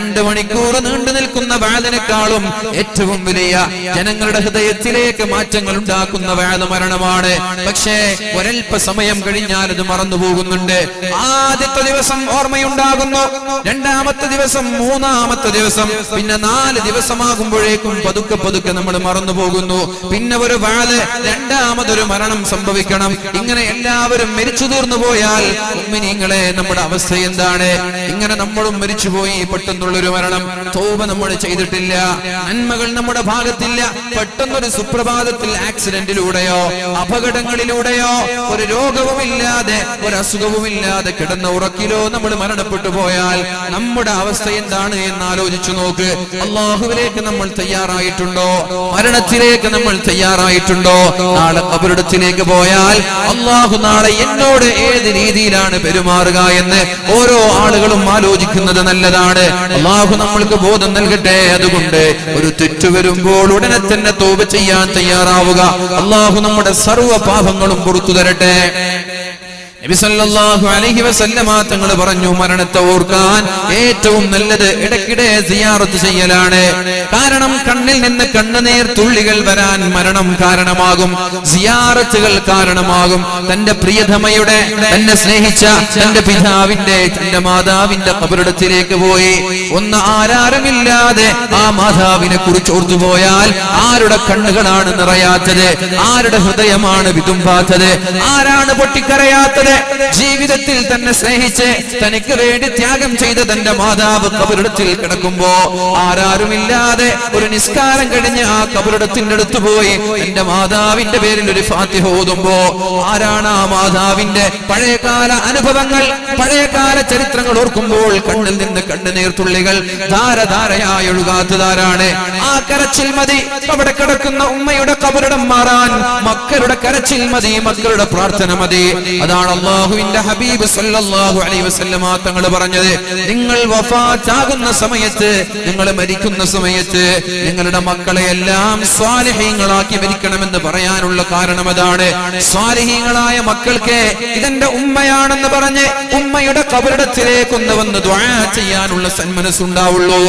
2 മണിക്കൂർ നീണ്ടു നിൽക്കുന്ന വാദിനേക്കാളും ഏറ്റവും വലിയ ജനങ്ങളുടെ ഹൃദയത്തിലേക്ക് മാറ്റങ്ങൾ ഉണ്ടാക്കുന്ന വാദ മരണമാണ്. പക്ഷേ ഒരൽപ്പ സമയം കഴിഞ്ഞാൽ അത് മറന്നുപോകുന്നുണ്ട്. ആദ്യത്തെ ദിവസം ഓർമ്മയുണ്ടാകുന്നു, രണ്ടാമത്തെ ദിവസം, മൂന്നാമത്തെ ദിവസം, പിന്നെ 4 ദിവസമാകുമ്പോഴേക്കും പതുക്കെ പതുക്കെ നമ്മൾ മറന്നു പോകുന്നു. പിന്നെ ഒരു വാദ്, രണ്ടാമതൊരു മരണം സംഭവിക്കണം. ഇങ്ങനെ എല്ലാവരും മരിച്ചു തീർന്നു പോയാൽ മുഅ്മിനീങ്ങളെ നമ്മുടെ അവസ്ഥ എന്താണ്? ഇങ്ങനെ നമ്മളും മരിച്ചുപോയി, പെട്ടെന്നുള്ളൊരു മരണം, തൗബ നമ്മൾ ചെയ്തിട്ടില്ല, നന്മകൾ നമ്മുടെ ഭാഗത്തില്ല, പെട്ടെന്നൊരു സുപ്രഭാതത്തിൽ ആക്സിഡന്റിലൂടെയോ അപകടങ്ങളിലൂടെയോ ഒരു രോഗവുമില്ലാതെ ഒരു അസുഖവുമില്ലാതെ കിടന്ന ഉറക്കിലോ നമ്മൾ മരണപ്പെട്ടു പോയാൽ നമ്മുടെ അവസ്ഥ എന്താണ് എന്ന് ആലോചിച്ചു നോക്ക്. അല്ലാഹുവിലേക്ക് നമ്മൾ തയ്യാറായിട്ടുണ്ടോ? മരണത്തിലേക്ക് നമ്മൾ തയ്യാറായിട്ടുണ്ടോ? നാളെ ഖബറിടത്തിലേക്ക് പോയാൽ അല്ലാഹു നാളെ എന്നോട് ഏത് രീതിയിലാണ് പെരുമാറുക എന്ന് ഓരോ ആളുകളും ആലോചിക്കുന്നത് നല്ലതാണ്. അല്ലാഹു നമ്മൾക്ക് ബോധം നൽകട്ടെ. അതുകൊണ്ട് ഒരു തെറ്റ് വരുമ്പോൾ ഉടനെ തന്നെ തൗബ ചെയ്യാൻ തയ്യാറാവുക. അല്ലാഹു നമ്മുടെ സർവ്വ പാപങ്ങളും പുറത്തു തരട്ടെ. നബി സല്ലല്ലാഹു അലൈഹി വസല്ലമ തങ്ങൾ പറഞ്ഞു, മരണത്തെ ഓർക്കാൻ ഏറ്റവും നല്ലത് ഇടയ്ക്കിടെ സിയാറത്ത് ചെയ്യലാണ്. കാരണം കണ്ണിൽ നിന്ന് കണ്ണുനീർ തുള്ളികൾ വരാൻ മരണം കാരണമാകും, സിയാറത്തുകൾ കാരണമാകും. തന്റെ പ്രിയതമയുടെ, തന്നെ സ്നേഹിച്ച തന്റെ പിതാവിന്റെ, തന്റെ മാതാവിന്റെ ഖബറിടത്തിലേക്ക് പോയി ഒന്ന് ആരാരുമില്ലാതെ ആ മാതാവിനെ കുറിച്ച് ഓർത്തുപോയാൽ ആരുടെ കണ്ണുകളാണ് നിറയാത്തത്? ആരുടെ ഹൃദയമാണ് വിതുമ്പാത്തത്? ആരാണ് പൊട്ടിക്കരയാത്തത്? ജീവിതത്തിൽ തന്നെ സ്നേഹിച്ച് തനിക്ക് വേണ്ടി ത്യാഗം ചെയ്ത തന്റെ മാതാവ് ഖബറിടത്തിൽ കിടക്കുമ്പോ ആരാരുമില്ലാതെ ഒരു നിസ്കാരം കഴിഞ്ഞ് ആ ഖബറിടത്തിന്റെ അടുത്ത് പോയി എന്റെ മാതാവിന്റെ പേരിൽ ഒരു ഫാത്തിഹ ഓതുമ്പോ ആരാണ് ആ മാതാവിന്റെ പഴയകാല അനുഭവങ്ങൾ, പഴയകാല ചരിത്രങ്ങൾ ഓർക്കുമ്പോൾ കണ്ണിൽ നിന്ന് കണ്ണുനീർ തുള്ളികൾ ധാരധാരയായി ഒഴുകാത്തതാരാണ്? ആ കരച്ചിൽ മതി അവിടെ കിടക്കുന്ന ഉമ്മയുടെ ഖബറിടം മാറാൻ. മക്കളുടെ കരച്ചിൽ മതി, മക്കളുടെ പ്രാർത്ഥന മതി. അതാണ് അല്ലാഹുവിന്റെ ഹബീബ് സല്ലല്ലാഹു അലൈഹി വസല്ലമ തങ്ങൾ പറഞ്ഞത്. നിങ്ങൾ വഫാത്താകുന്ന സമയത്ത്, നിങ്ങൾ മരിക്കുന്ന സമയത്ത് നിങ്ങളുടെ മക്കളെ എല്ലാം സ്വാലിഹീങ്ങളാക്കി മരിക്കണമെന്ന് പറയാനുള്ള കാരണം അതാണ്. സ്വാലിഹീങ്ങളായ മക്കൾക്ക് ഇതെന്റെ ഉമ്മയാണെന്ന് പറഞ്ഞ് ഉമ്മയുടെ ഖബറിടത്തിലേക്കൊന്ന് വന്ന് ദുആ ചെയ്യാനുള്ള സന്മനസ്സുണ്ടാവുള്ളൂ.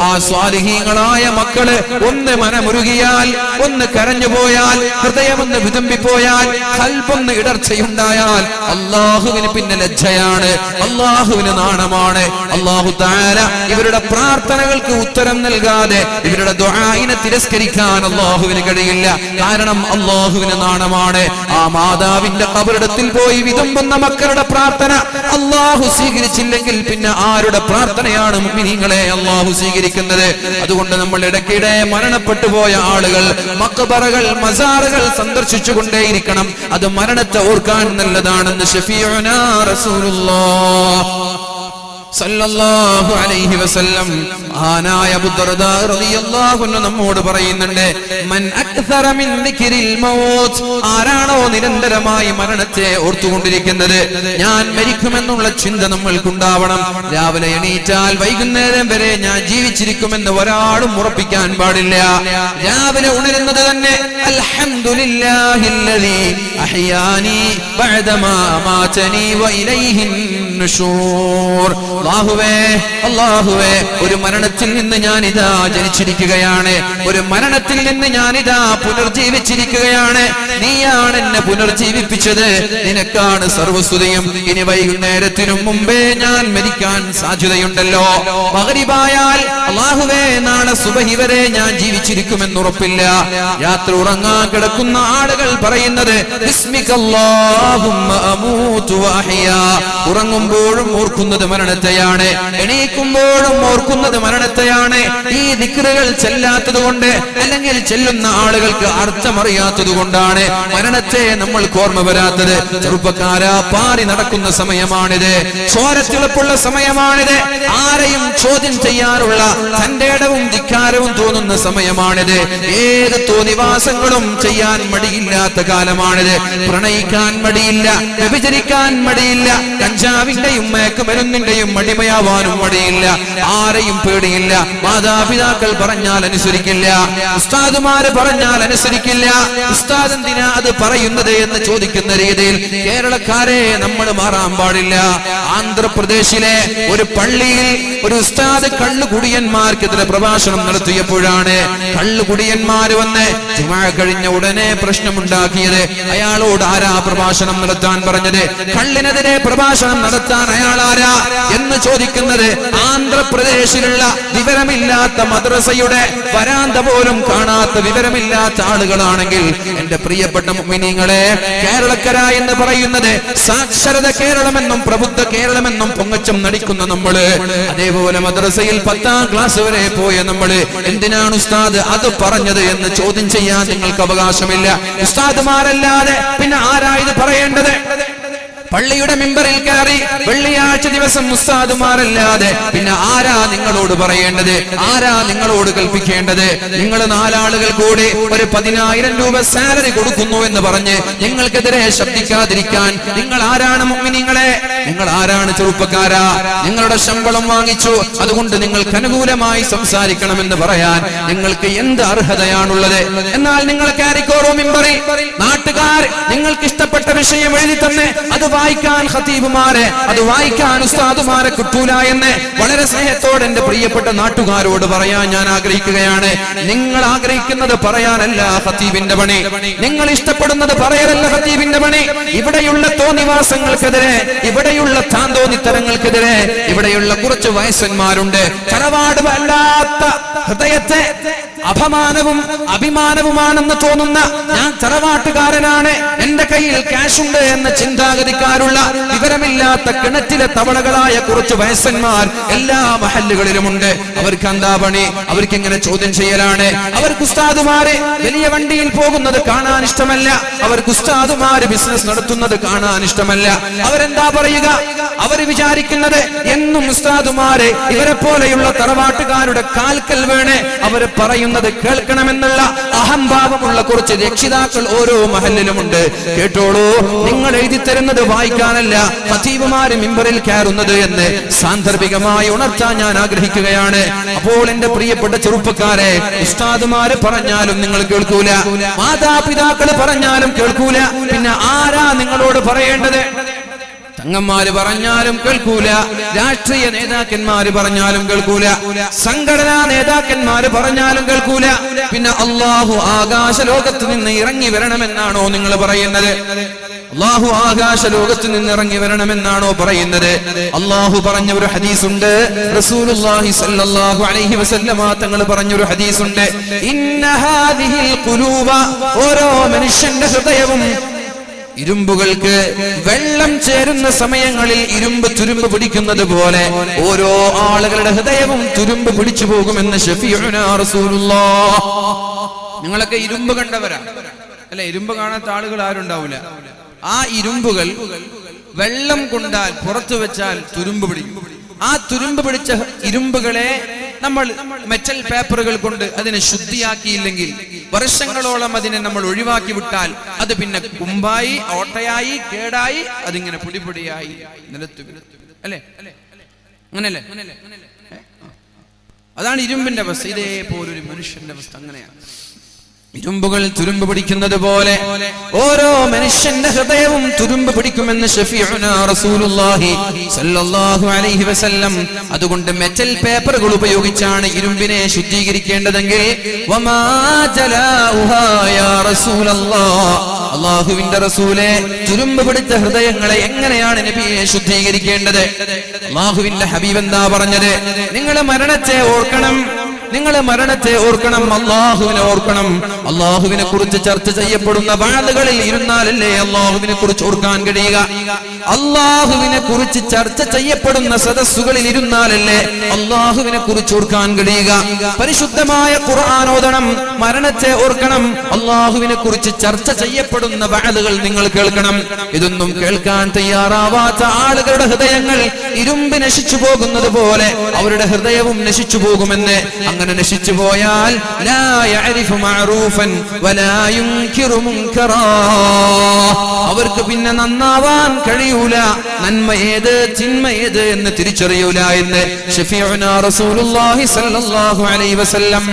ആ സ്വാലിഹീങ്ങളായ മക്കള് ഒന്ന് മനമുരുകിയാൽ, ഒന്ന് കരഞ്ഞുപോയാൽ, ഹൃദയമൊന്ന് വിതുമ്പിപ്പോയാൽ, ഖൽബൊന്ന് ഇടർച്ചയുണ്ടായാൽ അല്ലാഹുവിന് പിന്നെ ലജ്ജയാണ്, അല്ലാഹുവിന് നാണമാണ്. അല്ലാഹു തആല ഇവരുടെ പ്രാർത്ഥനകൾക്ക് ഉത്തരം നൽകാതെ ഇവരുടെ ദുആഇനെ തിരസ്കരിക്കാൻ അല്ലാഹുവിന് കഴിയില്ല. കാരണം അല്ലാഹുവിന് നാണമാണ്. ആ മാതാവിന്റെ ഖബറിടത്തിൽ പോയി വിതുമ്പുന്ന മക്കളുടെ പ്രാർത്ഥന അല്ലാഹു സ്വീകരിച്ചില്ലെങ്കിൽ പിന്നെ ആരുടെ പ്രാർത്ഥനയാണ് മുഅ്മിനീങ്ങളെ അല്ലാഹു സ്വീകരിക്കുന്നത്? അതുകൊണ്ട് നമ്മൾ ഇടയ്ക്കിടെ മരണപ്പെട്ടു പോയ ആളുകൾ മഖബറകൾ, മസാറുകൾ സന്ദർശിച്ചു കൊണ്ടേയിരിക്കണം. അത് മരണത്തെ ഓർക്കാൻ നല്ലതാണെന്ന് ഷഫീഉനാ റസൂലുള്ളാഹ് സല്ലല്ലാഹു അലൈഹി വസല്ലം മഹാനായ അബൂ ദർദാ റളിയല്ലാഹു അൻഹു നമ്മോട് പറയുന്നുണ്ട്, മൻ അക്സറ മിൻ ദിക്രിൽ മൗത്ത്, ആരാണോ നിരന്തരമായി മരണത്തെ ഓർത്തുകൊണ്ടിരിക്കുന്നത്, ഞാൻ മരിക്കുമെന്നുള്ള ചിന്ത നമ്മൾക്കുണ്ടാവണം. രാവിലെ എണീറ്റാൽ വൈകുന്നേരം വരെ ഞാൻ ജീവിച്ചിരിക്കുമെന്ന് ഒരാളും ഉറപ്പിക്കാൻ പാടില്ല. രാവിലെ ഉണരുന്നത് തന്നെ അൽഹംദുലില്ലാഹില്ലദീ അഹ്യാനി ബഅദമാ അമാതനി വഇലൈഹിൻ നുശൂർ. അല്ലാഹുവേ, ഒരു മരണത്തിൽ നിന്ന് ഞാൻ ഇതാ ജനിച്ചിരിക്കുകയാണ്, ഒരു മരണത്തിൽ നിന്ന് ഞാൻ ഇതാ പുനർജീവിച്ചിരിക്കുകയാണ്. നീയാണ് എന്നെ പുനർജീവിപ്പിച്ചത്, നിനക്കാണ് സർവസ്തുതിയും. ഇനി വൈകുന്നേരത്തിനും മുമ്പേ ഞാൻ മരിക്കാൻ സാധ്യതയുണ്ടല്ലോ. മഗ്രിബായാൽ അല്ലാഹുവേ നാളെ സുബഹി വരെ ഞാൻ ജീവിച്ചിരിക്കുമെന്നുറപ്പില്ല. രാത്രി ഉറങ്ങാൻ കിടക്കുന്ന ആളുകൾ പറയുന്നത് ബിസ്മികല്ലാഹുമ്മ അമൂതു വഅഹ്യാ. ഉറങ്ങുമ്പോഴും ഓർക്കുന്നത് മരണത്തെയാണ്, എണീക്കുമ്പോഴും ഓർക്കുന്നത് മരണത്തെയാണ്. ഈ ദിക്റുകൾ ചെല്ലാത്തത് കൊണ്ട്, അല്ലെങ്കിൽ ചെല്ലുന്ന ആളുകൾക്ക് അർത്ഥമറിയാത്തത് കൊണ്ടാണ് മരണത്തെ നമ്മൾക്ക് ഓർമ്മ വരാത്തത്. ചെറുപ്പക്കാരാ, പാറി നടക്കുന്ന സമയമാണിത്, ചോരത്തിളപ്പുള്ള സമയമാണിത്, ആരെയും ചോദ്യം ചെയ്യാനുള്ള തന്റെ ഇടവും ധിക്കാരവും തോന്നുന്ന സമയമാണിത്. ഏത് തോന്നിവാസങ്ങളും ചെയ്യാൻ മടിയില്ലാത്ത കാലമാണിത്. പ്രണയിക്കാൻ മടിയില്ല, വ്യഭിചരിക്കാൻ മടിയില്ല, കഞ്ചാവിൻ നിന്റെയും മയക്കുമരുന്നിന്റെയും അടിമയാവാനും മടിയില്ല, ആരെയും പേടിയില്ല. മാതാപിതാക്കൾ പറഞ്ഞാൽ അനുസരിക്കില്ല, ഉസ്താദുമാര് പറഞ്ഞാൽ അനുസരിക്കില്ല. ഉസ്താദ് എന്തിനാ അത് പറയുന്നത് എന്ന് ചോദിക്കുന്ന രീതിയിൽ കേരളക്കാരെ നമ്മൾ മാറാൻ പാടില്ല. ആന്ധ്രാപ്രദേശിലെ ഒരു പള്ളിയിൽ ഒരു ഉസ്താദ് കള്ളുകുടിയന്മാർക്കെതിരെ പ്രഭാഷണം നടത്തിയപ്പോഴാണ് കള്ളുകുടിയന്മാര് വന്ന് ജുമാ കഴിഞ്ഞ ഉടനെ പ്രശ്നമുണ്ടാക്കിയത്. അയാളോട് ആരാ പ്രഭാഷണം നടത്താൻ പറഞ്ഞത്? കള്ളിനെതിരെ പ്രഭാഷണം നടത്താൻ അയാൾ ആരാ എന്ന് ചോദിക്കുന്നത് ആന്ധ്രാപ്രദേശിലുള്ള വിവരമില്ലാത്ത മദ്രസയുടെ വരാന്ത പോലും കാണാത്ത വിവരമില്ലാത്ത ആളുകളാണെങ്കിൽ എന്റെ പ്രിയപ്പെട്ട മുഅ്മിനീങ്ങളെ, കേരളക്കര എന്ന് പറയുന്നത് സാക്ഷരത കേരളമെന്നും പ്രബുദ്ധ കേരളമെന്നും പൊങ്ങച്ചം നടിക്കുന്ന നമ്മള്, അതേപോലെ മദ്രസയിൽ 10ാം ക്ലാസ് വരെ പോയ നമ്മള് എന്തിനാണ് ഉസ്താദ് അത് പറഞ്ഞത് എന്ന് ചോദ്യം ചെയ്യാൻ നിങ്ങൾക്ക് അവകാശമില്ല. ഉസ്താദുമാരല്ലാതെ പിന്നെ ആരാ ഇത് പറയേണ്ടത്? പള്ളിയുടെ മിമ്പറിൽ കയറി വെള്ളിയാഴ്ച ദിവസം ഉസ്താദുമാരല്ലാതെ പിന്നെ ആരാ നിങ്ങളോട് പറയേണ്ടത്? ആരാ നിങ്ങളോട് കൽപ്പിക്കേണ്ടത്? നിങ്ങൾ 4 ആളുകൾ കൂടി ഒരു 10,000 രൂപ സാലറി കൊടുക്കുന്നു എന്ന് പറഞ്ഞ് നിങ്ങൾക്കെതിരെ ശബ്ദിക്കാതിരിക്കാൻ നിങ്ങൾ ആരാണ് മുഅ്മിനീങ്ങളെ? നിങ്ങൾ ആരാണ് ചെറുപ്പക്കാരാ? നിങ്ങളുടെ ശമ്പളം വാങ്ങിച്ചു, അതുകൊണ്ട് നിങ്ങൾക്ക് അനുകൂലമായി സംസാരിക്കണമെന്ന് പറയാൻ നിങ്ങൾക്ക് എന്ത് അർഹതയാണുള്ളത്? എന്നാൽ നിങ്ങൾ കയറിക്കോറോ മിമ്പറിൽ, നാട്ടുകാർ നിങ്ങൾക്ക് ഇഷ്ടപ്പെട്ട വിഷയം എഴുതി തന്നെ അത് വായിക്കാൻ ഖതീബുമാരെ, അത് വായിക്കാൻ ഉസ്താദുമാരെ കിട്ടൂല എന്ന് വളരെ സ്നേഹത്തോടെ എന്റെ പ്രിയപ്പെട്ട നാട്ടുകാരോട് പറയാൻ ഞാൻ ആഗ്രഹിക്കുകയാണ്. നിങ്ങൾ ആഗ്രഹിക്കുന്നത് പറയാനല്ല ഖതീബിന്റെ പണി, നിങ്ങൾ ഇഷ്ടപ്പെടുന്നത് പറയലല്ല ഖതീബിന്റെ പണി. ഇവിടെയുള്ള തോന്നിവാസങ്ങൾക്കെതിരെ, ഇവിടെയുള്ള താന്തോന്നിത്തരങ്ങൾക്കെതിരെ ഇവിടെയുള്ള കുറച്ച് വയസ്സന്മാരുണ്ട്. തറവാട് വല്ലാത്ത ഹൃദയത്തെ അപമാനവും അഭിമാനവുമാണെന്ന് തോന്നുന്ന, ഞാൻ തറവാട്ടുകാരനാണ്, എന്റെ കയ്യിൽ ക്യാഷ് ഉണ്ട് എന്ന ചിന്താഗതിക്കാരുള്ള വിവരമില്ലാത്ത കിണറ്റിലെ തവളകളായ കുറച്ച് വയസ്സന്മാർ എല്ലാ മഹല്ലുകളിലുമുണ്ട്. അവർക്ക് എന്താ പണി? അവർക്ക് ഇങ്ങനെ ചോദ്യം ചെയ്യലാണ്. അവർക്ക് ഉസ്താദുമാര് വലിയ വണ്ടിയിൽ പോകുന്നത് കാണാൻ ഇഷ്ടമല്ല, അവർക്ക് ഉസ്താദുമാര് ബിസിനസ് നടത്തുന്നത് കാണാൻ ഇഷ്ടമല്ല. അവരെന്താ പറയുക? അവർ വിചാരിക്കുന്നത് എന്നും ഉസ്താദുമാര് ഇവരെ പോലെയുള്ള തറവാട്ടുകാരുടെ കാൽക്കൽ വീണ് അവർ പറയുന്നത് കേൾക്കണമെന്നുള്ള അഹംഭാവമുള്ള കുറച്ച് രക്ഷിതാക്കൾ ഓരോ മഹല്ലിലുമുണ്ട്. കേട്ടോളൂ, നിങ്ങൾ എഴുതി തരുന്നത് വായിക്കാനല്ല ഖതീബുമാര് മിമ്പറിൽ കയറുന്നത് എന്ന് സാന്ദർഭികമായി ഉണർത്താൻ ഞാൻ ആഗ്രഹിക്കുകയാണ്. അപ്പോൾ എന്റെ പ്രിയപ്പെട്ട ചെറുപ്പക്കാരെ, ഉസ്താദുമാര് പറഞ്ഞാലും നിങ്ങൾ കേൾക്കൂല, മാതാപിതാക്കൾ പറഞ്ഞാലും കേൾക്കൂല, പിന്നെ ആരാ നിങ്ങളോട് പറയേണ്ടത്? തങ്ങന്മാര് പറഞ്ഞാലും കേൾക്കൂല, രാഷ്ട്രീയ നേതാക്കന്മാര് പറഞ്ഞാലും കേൾക്കൂല, സംഘടനാ നേതാക്കന്മാര് പറഞ്ഞാലും കേൾക്കൂല. പിന്നെ അല്ലാഹു ആകാശ ലോകത്ത് നിന്ന് ഇറങ്ങി വരണമെന്നാണോ നിങ്ങൾ പറയുന്നത്? അല്ലാഹു ആകാശ ലോകത്ത് നിന്ന് ഇറങ്ങി വരണമെന്നാണോ പറയുന്നത്? അല്ലാഹു പറഞ്ഞ ഒരു ഹദീസുണ്ട്, റസൂലുള്ളാഹി സ്വല്ലല്ലാഹു അലൈഹി വസല്ലമ തങ്ങൾ പറഞ്ഞൊരു ഹദീസുണ്ട്, ഇന്ന ഹാദിഹിൽ ഖുലൂബ, ഓരോ മനുഷ്യന്റെ ഹൃദയവും ഇരുമ്പുകൾക്ക് വെള്ളം ചേരുന്ന സമയങ്ങളിൽ ഇരുമ്പ് തുരുമ്പ് പിടിക്കുന്നത് പോലെ ഓരോ ആളുകളുടെ ഹൃദയവും തുരുമ്പ് പിടിച്ചു പോകുമെന്ന് ശഫീഉനാ റസൂലുള്ളാഹ്. നിങ്ങളൊക്കെ ഇരുമ്പ് കണ്ടവരാ അല്ലെ? ഇരുമ്പ് കാണാത്ത ആളുകൾ ആരുണ്ടാവില്ല. ആ ഇരുമ്പുകൾ വെള്ളം കൊണ്ടാൽ പുറത്തു വെച്ചാൽ തുരുമ്പ് പിടിക്കും. ആ തുരുമ്പ് പിടിച്ച ഇരുമ്പുകളെ നമ്മൾ മെറ്റൽ പേപ്പറുകൾ കൊണ്ട് അതിനെ ശുദ്ധിയാക്കിയില്ലെങ്കിൽ, വർഷങ്ങളോളം അതിനെ നമ്മൾ ഒഴിവാക്കി വിട്ടാൽ അത് പിന്നെ കുമ്പായി, ഓട്ടയായി, കേടായി, അതിങ്ങനെ പൊടിപൊടിയായി നിലത്തു അല്ലേ? അങ്ങനല്ലേ? അതാണ് ഇരുമ്പിന്റെ അവസ്ഥ. ഇതേപോലൊരു മനുഷ്യന്റെ അവസ്ഥ അങ്ങനെയാണ്. ഇരുമ്പുകൾ തുരുമ്പ് പിടിക്കുന്നത് പോലെ ഓരോ മനുഷ്യന്റെ ഹൃദയവും തുരുമ്പ് പിടിക്കുമെന്ന് ശഫീഉനാ റസൂലുള്ളാഹി സ്വല്ലല്ലാഹു അലൈഹി വസല്ലം. അതുകൊണ്ട് മെറ്റൽ പേപ്പറുകൾ ഉപയോഗിച്ചാണ് ഇരുമ്പിനെ ശുദ്ധീകരിക്കേണ്ടതെങ്കിൽ വമാ ജലാഉഹാ യാ റസൂലല്ലാഹ്, അല്ലാഹുവിന്റെ റസൂലേ, തുരുമ്പ് പിടിച്ച ഹൃദയങ്ങളെ എങ്ങനെയാണ് നബിയെ ശുദ്ധീകരിക്കേണ്ടത്? അല്ലാഹുവിന്റെ ഹബീബ് എന്താ പറഞ്ഞത്? നിങ്ങൾ മരണത്തെ ഓർക്കണം, നിങ്ങൾ മരണത്തെ ഓർക്കണം, അല്ലാഹുവിനെ ഓർക്കണം. അല്ലാഹുവിനെ കുറിച്ച് ചർച്ച ചെയ്യപ്പെടുന്ന വാദകളിൽ ഇരുന്നാലല്ലേ അല്ലാഹുവിനെ കുറിച്ച് ഓർക്കാൻ കഴിയുക? അല്ലാഹുവിനെ കുറിച്ച് ചർച്ച ചെയ്യപ്പെടുന്ന സദസ്സുകളിൽ ഇരുന്നാലല്ലേ അല്ലാഹുവിനെ കുറിച്ച് ഓർക്കാൻ കഴിയുക? പരിശുദ്ധമായ ഖുർആൻ ഓതണം, മരണത്തെ ഓർക്കണം, അല്ലാഹുവിനെ കുറിച്ച് ചർച്ച ചെയ്യപ്പെടുന്ന വാദകൾ നിങ്ങൾ കേൾക്കണം. ഇതൊന്നും കേൾക്കാൻ തയ്യാറാവാത്ത ആളുകളുടെ ഹൃദയങ്ങൾ ഇരുമ്പ് നശിച്ചു പോകുന്നത് പോലെ അവരുടെ ഹൃദയവും നശിച്ചു പോകുമെന്ന് അങ്ങനെ നശിച്ചു പോയാൽ ലാ യഅരിഫു മഅറൂഫൻ വലാ യുൻകിറു മുൻകറാ, അവർക്ക് പിന്നെ നന്നാവാൻ കഴിയൂല, നന്മ ഏത് തിന്മ ഏത് എന്ന് തിരിച്ചറിയൂല എന്ന് ശഫീഉനാ റസൂലുള്ളാഹി സ്വല്ലല്ലാഹു അലൈഹി വസല്ലം.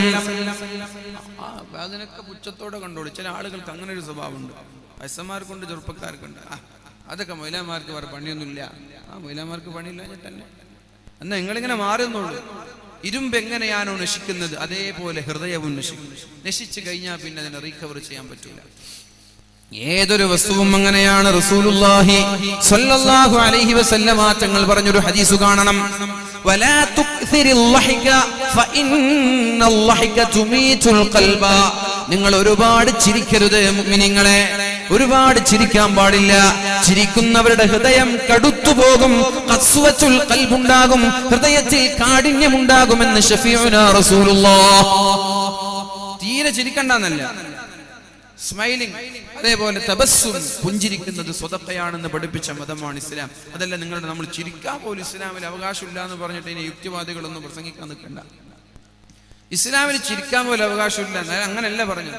അതിനൊക്കെ പുച്ഛത്തോടെ കണ്ടോളൂ. ചില ആളുകൾക്ക് അങ്ങനെ ഒരു സ്വഭാവമുണ്ട്. വയസ്സന്മാർക്കുണ്ട്, ചെറുപ്പക്കാർക്കുണ്ട്. അതൊക്കെ മൊയ്ലാമാർക്ക് വേറെ പണിയൊന്നുമില്ല. മൊയ്ലാമാർക്ക് പണിയില്ല തന്നെ എന്നാ നിങ്ങളിങ്ങനെ മാറുന്നുള്ളൂ. ഇരുമ്പ് എങ്ങനെയാണോ നശിക്കുന്നത് അതേപോലെ ഹൃദയവും നശിക്കും. നശിച്ചു കഴിഞ്ഞാൽ പിന്നെ അതിനെ റീകവർ ചെയ്യാൻ പറ്റില്ല. ഏതൊരു വസ്തുവും അങ്ങനെയാണ്. റസൂലുള്ളാഹി സ്വല്ലല്ലാഹു അലൈഹി വസല്ലമ തങ്ങൾ പറഞ്ഞൊരു ഹദീസ് കാണണം. വലാ തുക്സിരിൽ ലഹിക ഫഇന്നൽ ലഹിക തുമീതുൽ ഖൽബ. നിങ്ങൾ ഒരുപാട് ചിരിക്കരുത് മുഅ്മിനീങ്ങളെ, ഒരുപാട് ചിരിക്കാൻ പാടില്ല. ചിരിക്കുന്നവരുടെ ഹൃദയം കടുത്തുപോകും, ഖസ്വത്തുൽ ഖൽബുണ്ടാകും, ഹൃദയത്തിൽ കാഠിന്യമുണ്ടാകുമെന്ന് ശഫീഉനാ റസൂലുള്ളാഹ്. തീരെ ചിരിക്കണ്ടെന്നല്ല, സ്മൈലിംഗ്, അതേപോലെ തബസ്സും, പുഞ്ചിരിക്കുന്നത് സ്വതക്കയാണെന്ന് പഠിപ്പിച്ച മതമാണ് ഇസ്ലാം. അതല്ല നമ്മൾ ചിരിക്കാൻ പോലും ഇസ്ലാമിൽ അവകാശമില്ല എന്ന് പറഞ്ഞിട്ട് ഇനി യുക്തിവാദികളൊന്നും പ്രസംഗിക്കാൻ നിൽക്കണ്ട. ഇസ്ലാമിൽ ചിരിക്കാൻ പോലും അവകാശമില്ല, അങ്ങനെയല്ല പറഞ്ഞത്.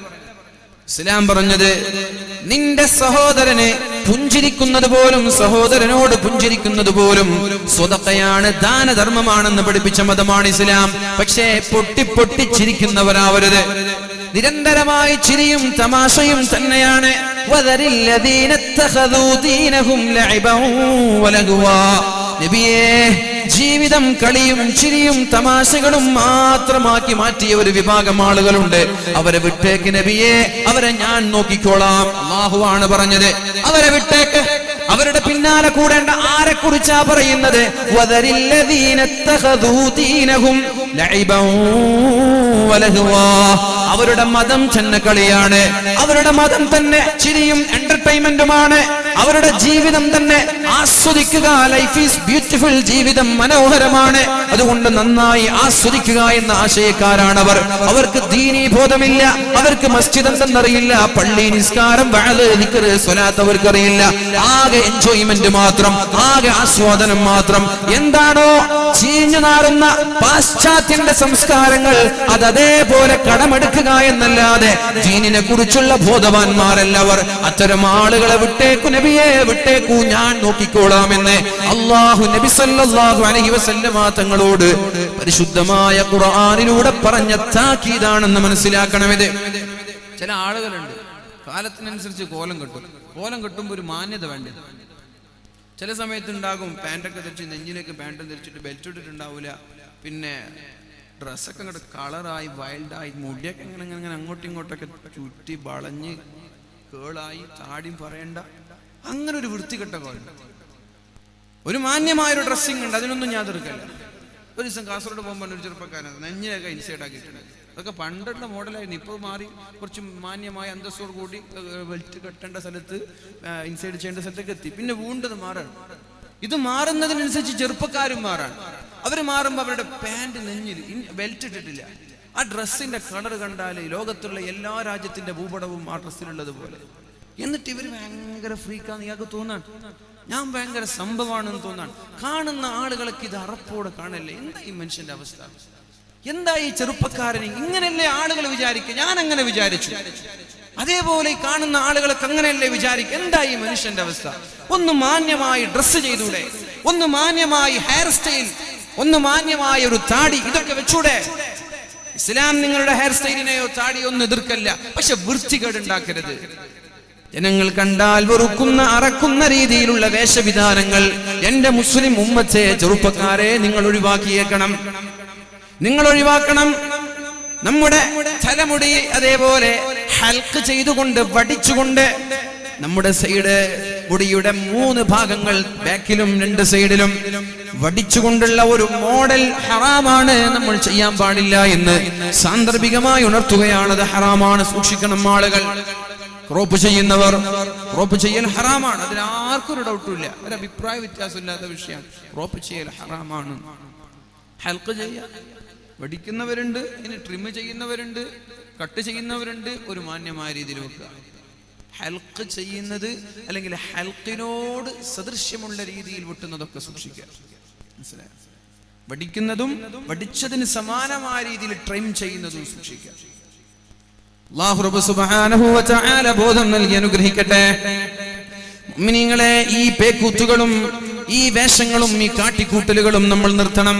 ഇസ്ലാം പറഞ്ഞത് നിന്റെ സഹോദരനെ പുഞ്ചിരിക്കുന്നത് പോലും, സഹോദരനോട് പുഞ്ചിരിക്കുന്നത് പോലും സ്വതക്കയാണ്, ദാനധർമ്മമാണെന്ന് പഠിപ്പിച്ച മതമാണ് ഇസ്ലാം. പക്ഷേ പൊട്ടി ചിരിക്കുന്നവരാവരുത്. നിരന്തരമായി ചിരിയും തമാശയും തന്നെയാണ്. നബിയേ, ജീവിതം കളിയും ചിരിയും തമാശകളും മാത്രമാക്കി മാറ്റിയ ഒരു വിഭാഗം ആളുകളുണ്ട്. അവരെ വിട്ടേക്ക് നബിയേ, അവരെ ഞാൻ നോക്കിക്കോളാം. അല്ലാഹുവാണ് പറഞ്ഞത്, അവരെ വിട്ടേക്ക്. അവരുടെ പിന്നാലെ കൂടേണ്ട ആരെ കുറിച്ചാ പറയുന്നത്? അവരുടെ മതം തന്നെ കളിയാണ്, അവരുടെ മതം തന്നെ ചിരിയും എന്റർടൈൻമെന്റുമാണ്, അവരുടെ ജീവിതം തന്നെ ആസ്വദിക്കുക. ലൈഫ് ഈസ് ബ്യൂട്ടിഫുൾ, ജീവിതം മനോഹരമാണ്, അതുകൊണ്ട് നന്നായി ആസ്വദിക്കുക എന്ന ആശയക്കാരാണ് അവർ. അവർക്ക് ദീനീ ബോധമില്ല, അവർക്ക് മസ്ജിദ് എന്തെന്നറിയില്ല, പള്ളി നിസ്കാരം വഅദ് ദിക്ർ സ്വലാത്ത് അവർക്കറിയില്ല. ആകെ എൻജോയ്മെന്റ് മാത്രം, ആകെ ആസ്വാദനം മാത്രം. എന്താണോ ചീഞ്ഞു നാറുന്ന പാശ്ചാത്യന്റെ സംസ്കാരങ്ങൾ അതേപോലെ കടമെടുക്കുക എന്നല്ലാതെ ദീനിനെ കുറിച്ചുള്ള ബോധവാന്മാരല്ലവർ. അത്തരം ആളുകളെ വിട്ടേക്കു നബിയെ, വിട്ടേക്കൂ, ഞാൻ നോക്കിക്കോളാമെന്ന് അല്ലാഹു നബി സല്ലല്ലാഹു അലൈഹി വസല്ലമ തങ്ങളോട് പരിശുദ്ധമായ ഖുർആനിലൂടെ പറഞ്ഞ താക്കീതാണെന്ന് മനസ്സിലാക്കണമെത്. ചില ആളുകളുണ്ട് കാലത്തിനനുസരിച്ച് കോലം കെട്ടുമ്പോൾ ഒരു മാന്യത വേണ്ട. ചില സമയത്ത് ഉണ്ടാകും പാൻറ്റൊക്കെ ധരിച്ച് നെഞ്ചിലേക്ക് പാൻറ്റും ധരിച്ചിട്ട് ബെൽറ്റ് ഇട്ടിട്ടുണ്ടാവില്ല, പിന്നെ ഡ്രസ്സൊക്കെ അങ്ങോട്ട് കളറായി വൈൽഡായി, മുടിയൊക്കെ ഇങ്ങനെ അങ്ങോട്ടും ഇങ്ങോട്ടൊക്കെ ചുറ്റി വളഞ്ഞ് കേളായി, താടിയും പറയണ്ട, അങ്ങനെ ഒരു വൃത്തികെട്ട കോലം. ഒരു മാന്യമായൊരു ഡ്രസ്സിങ് ഉണ്ട്, അതിനൊന്നും ഞാൻ തീർക്കല്ല. ഒരു ദിവസം കാസർഗോഡ് പോകുമ്പോൾ ഒരു ചെറുപ്പക്കാരൻ നെഞ്ഞിനൊക്കെ ഇൻസൈഡ് ആക്കിയിട്ടുണ്ട്. അതൊക്കെ പണ്ടുള്ള മോഡലായിരുന്നു, ഇപ്പോൾ മാറി കുറച്ച് മാന്യമായ അന്തസ്സോട് കൂടി ബെൽറ്റ് കെട്ടേണ്ട സ്ഥലത്ത് ഇൻസൈഡ് ചെയ്യേണ്ട സ്ഥലത്തേക്ക് എത്തി. പിന്നെ വീണ്ടും മാറാണ്. ഇത് മാറുന്നതിനനുസരിച്ച് ചെറുപ്പക്കാരും മാറാണ്. അവർ മാറുമ്പോൾ അവരുടെ പാൻറ് നെഞ്ഞിൽ ബെൽറ്റ് ഇട്ടിട്ടില്ല. ആ ഡ്രസ്സിന്റെ കളർ കണ്ടാൽ ലോകത്തുള്ള എല്ലാ രാജ്യത്തിന്റെ ഭൂപടവും ആ ഡ്രസ്സിലുള്ളത് പോലെ. എന്നിട്ട് ഇവർ ഭയങ്കര ഫ്രീക്കാന്ന് ഇയാൾക്ക് തോന്നാൻ, ഞാൻ ഭയങ്കര സംഭവമാണെന്ന് തോന്നാൻ. കാണുന്ന ആളുകൾക്ക് ഇത് അറപ്പോടെ കാണല്ലേ. എന്താ ഈ മനുഷ്യന്റെ അവസ്ഥ? എന്താ ഈ ചെറുപ്പക്കാരന്? ഇങ്ങനെയല്ലേ ആളുകൾ വിചാരിക്കുക? ഞാൻ അങ്ങനെ വിചാരിച്ചു. അതേപോലെ ഈ കാണുന്ന ആളുകൾക്ക് അങ്ങനെയല്ലേ വിചാരിക്കുക? എന്താ ഈ മനുഷ്യന്റെ അവസ്ഥ? ഒന്ന് മാന്യമായി ഡ്രസ്സ് ചെയ്തൂടെ? ഒന്ന് മാന്യമായി ഹെയർ സ്റ്റൈൽ, ഒന്ന് മാന്യമായ ഒരു താടി, ഇതൊക്കെ വെച്ചൂടെ? ഇസ്ലാം നിങ്ങളുടെ ഹെയർ സ്റ്റൈലിനെയോ താടിയോ ഒന്നും എതിർക്കല്ല, പക്ഷെ വൃത്തികേട് ഉണ്ടാക്കരുത്. ജനങ്ങൾ കണ്ടാൽ വെറുക്കുന്ന അറക്കുന്ന രീതിയിലുള്ള വേഷവിധാനങ്ങൾ എന്റെ മുസ്ലിം ഉമ്മത്തെ, ചെറുപ്പക്കാരെ, നിങ്ങൾ ഒഴിവാക്കിയേക്കണം. നിങ്ങൾ ഒഴിവാക്കണം. നമ്മുടെ തലമുടി അതേപോലെ ഹൽക്ക് ചെയ്തുകൊണ്ട് വടിച്ചുകൊണ്ട് നമ്മുടെ സൈഡ് മുടിയുടെ 3 ഭാഗങ്ങൾ ബാക്കിലും 2 സൈഡിലും വടിച്ചുകൊണ്ടുള്ള ഒരു മോഡൽ ഹറാമാണ്, നമ്മൾ ചെയ്യാൻ പാടില്ല എന്ന് സാന്ദർഭികമായി ഉണർത്തുകയാണത്. ഹറാമാണ്, സൂക്ഷിക്കണം ആളുകൾ. ക്രോപ്പ് ചെയ്യുന്നവർ, ക്രോപ്പ് ചെയ്യൽ ഹറാമാണ്, അതിൽ ആർക്കും ഒരു ഡൗട്ടുമില്ല, ഒരു അഭിപ്രായ വ്യത്യാസമില്ലാത്ത വിഷയമാണ്. ക്രോപ്പ് ചെയ്യൽ ഹറാമാണ്. ഹൽക്ക് ചെയ്യാൻ വടിക്കുന്നവരുണ്ട്, ഇനി ട്രിം ചെയ്യുന്നവരുണ്ട്, കട്ട് ചെയ്യുന്നവരുണ്ട്. ഒരു മാന്യമായ രീതിയിൽ വെക്കുക. ഹൽക്ക് ചെയ്യുന്നത് അല്ലെങ്കിൽ ഹൽക്കിനോട് സദൃശ്യമുള്ള രീതിയിൽ വെട്ടുന്നതൊക്കെ സൂക്ഷിക്കുക. മനസ്സിലായോ? വടിക്കുന്നതും വടിച്ചതിന് സമാനമായ രീതിയിൽ ട്രിം ചെയ്യുന്നതും സൂക്ഷിക്കുക. അല്ലാഹു റബ്ബ് സുബ്ഹാനഹു വ തആല ബോധം നൽകി അനുഗ്രഹിക്കട്ടെ. മുഅ്മിനീങ്ങളെ, ഈ പേക്കൂത്തുകളും ഈ വേഷങ്ങളും ഈ കാട്ടിക്കൂട്ടലുകളും നമ്മൾ നിർത്തണം.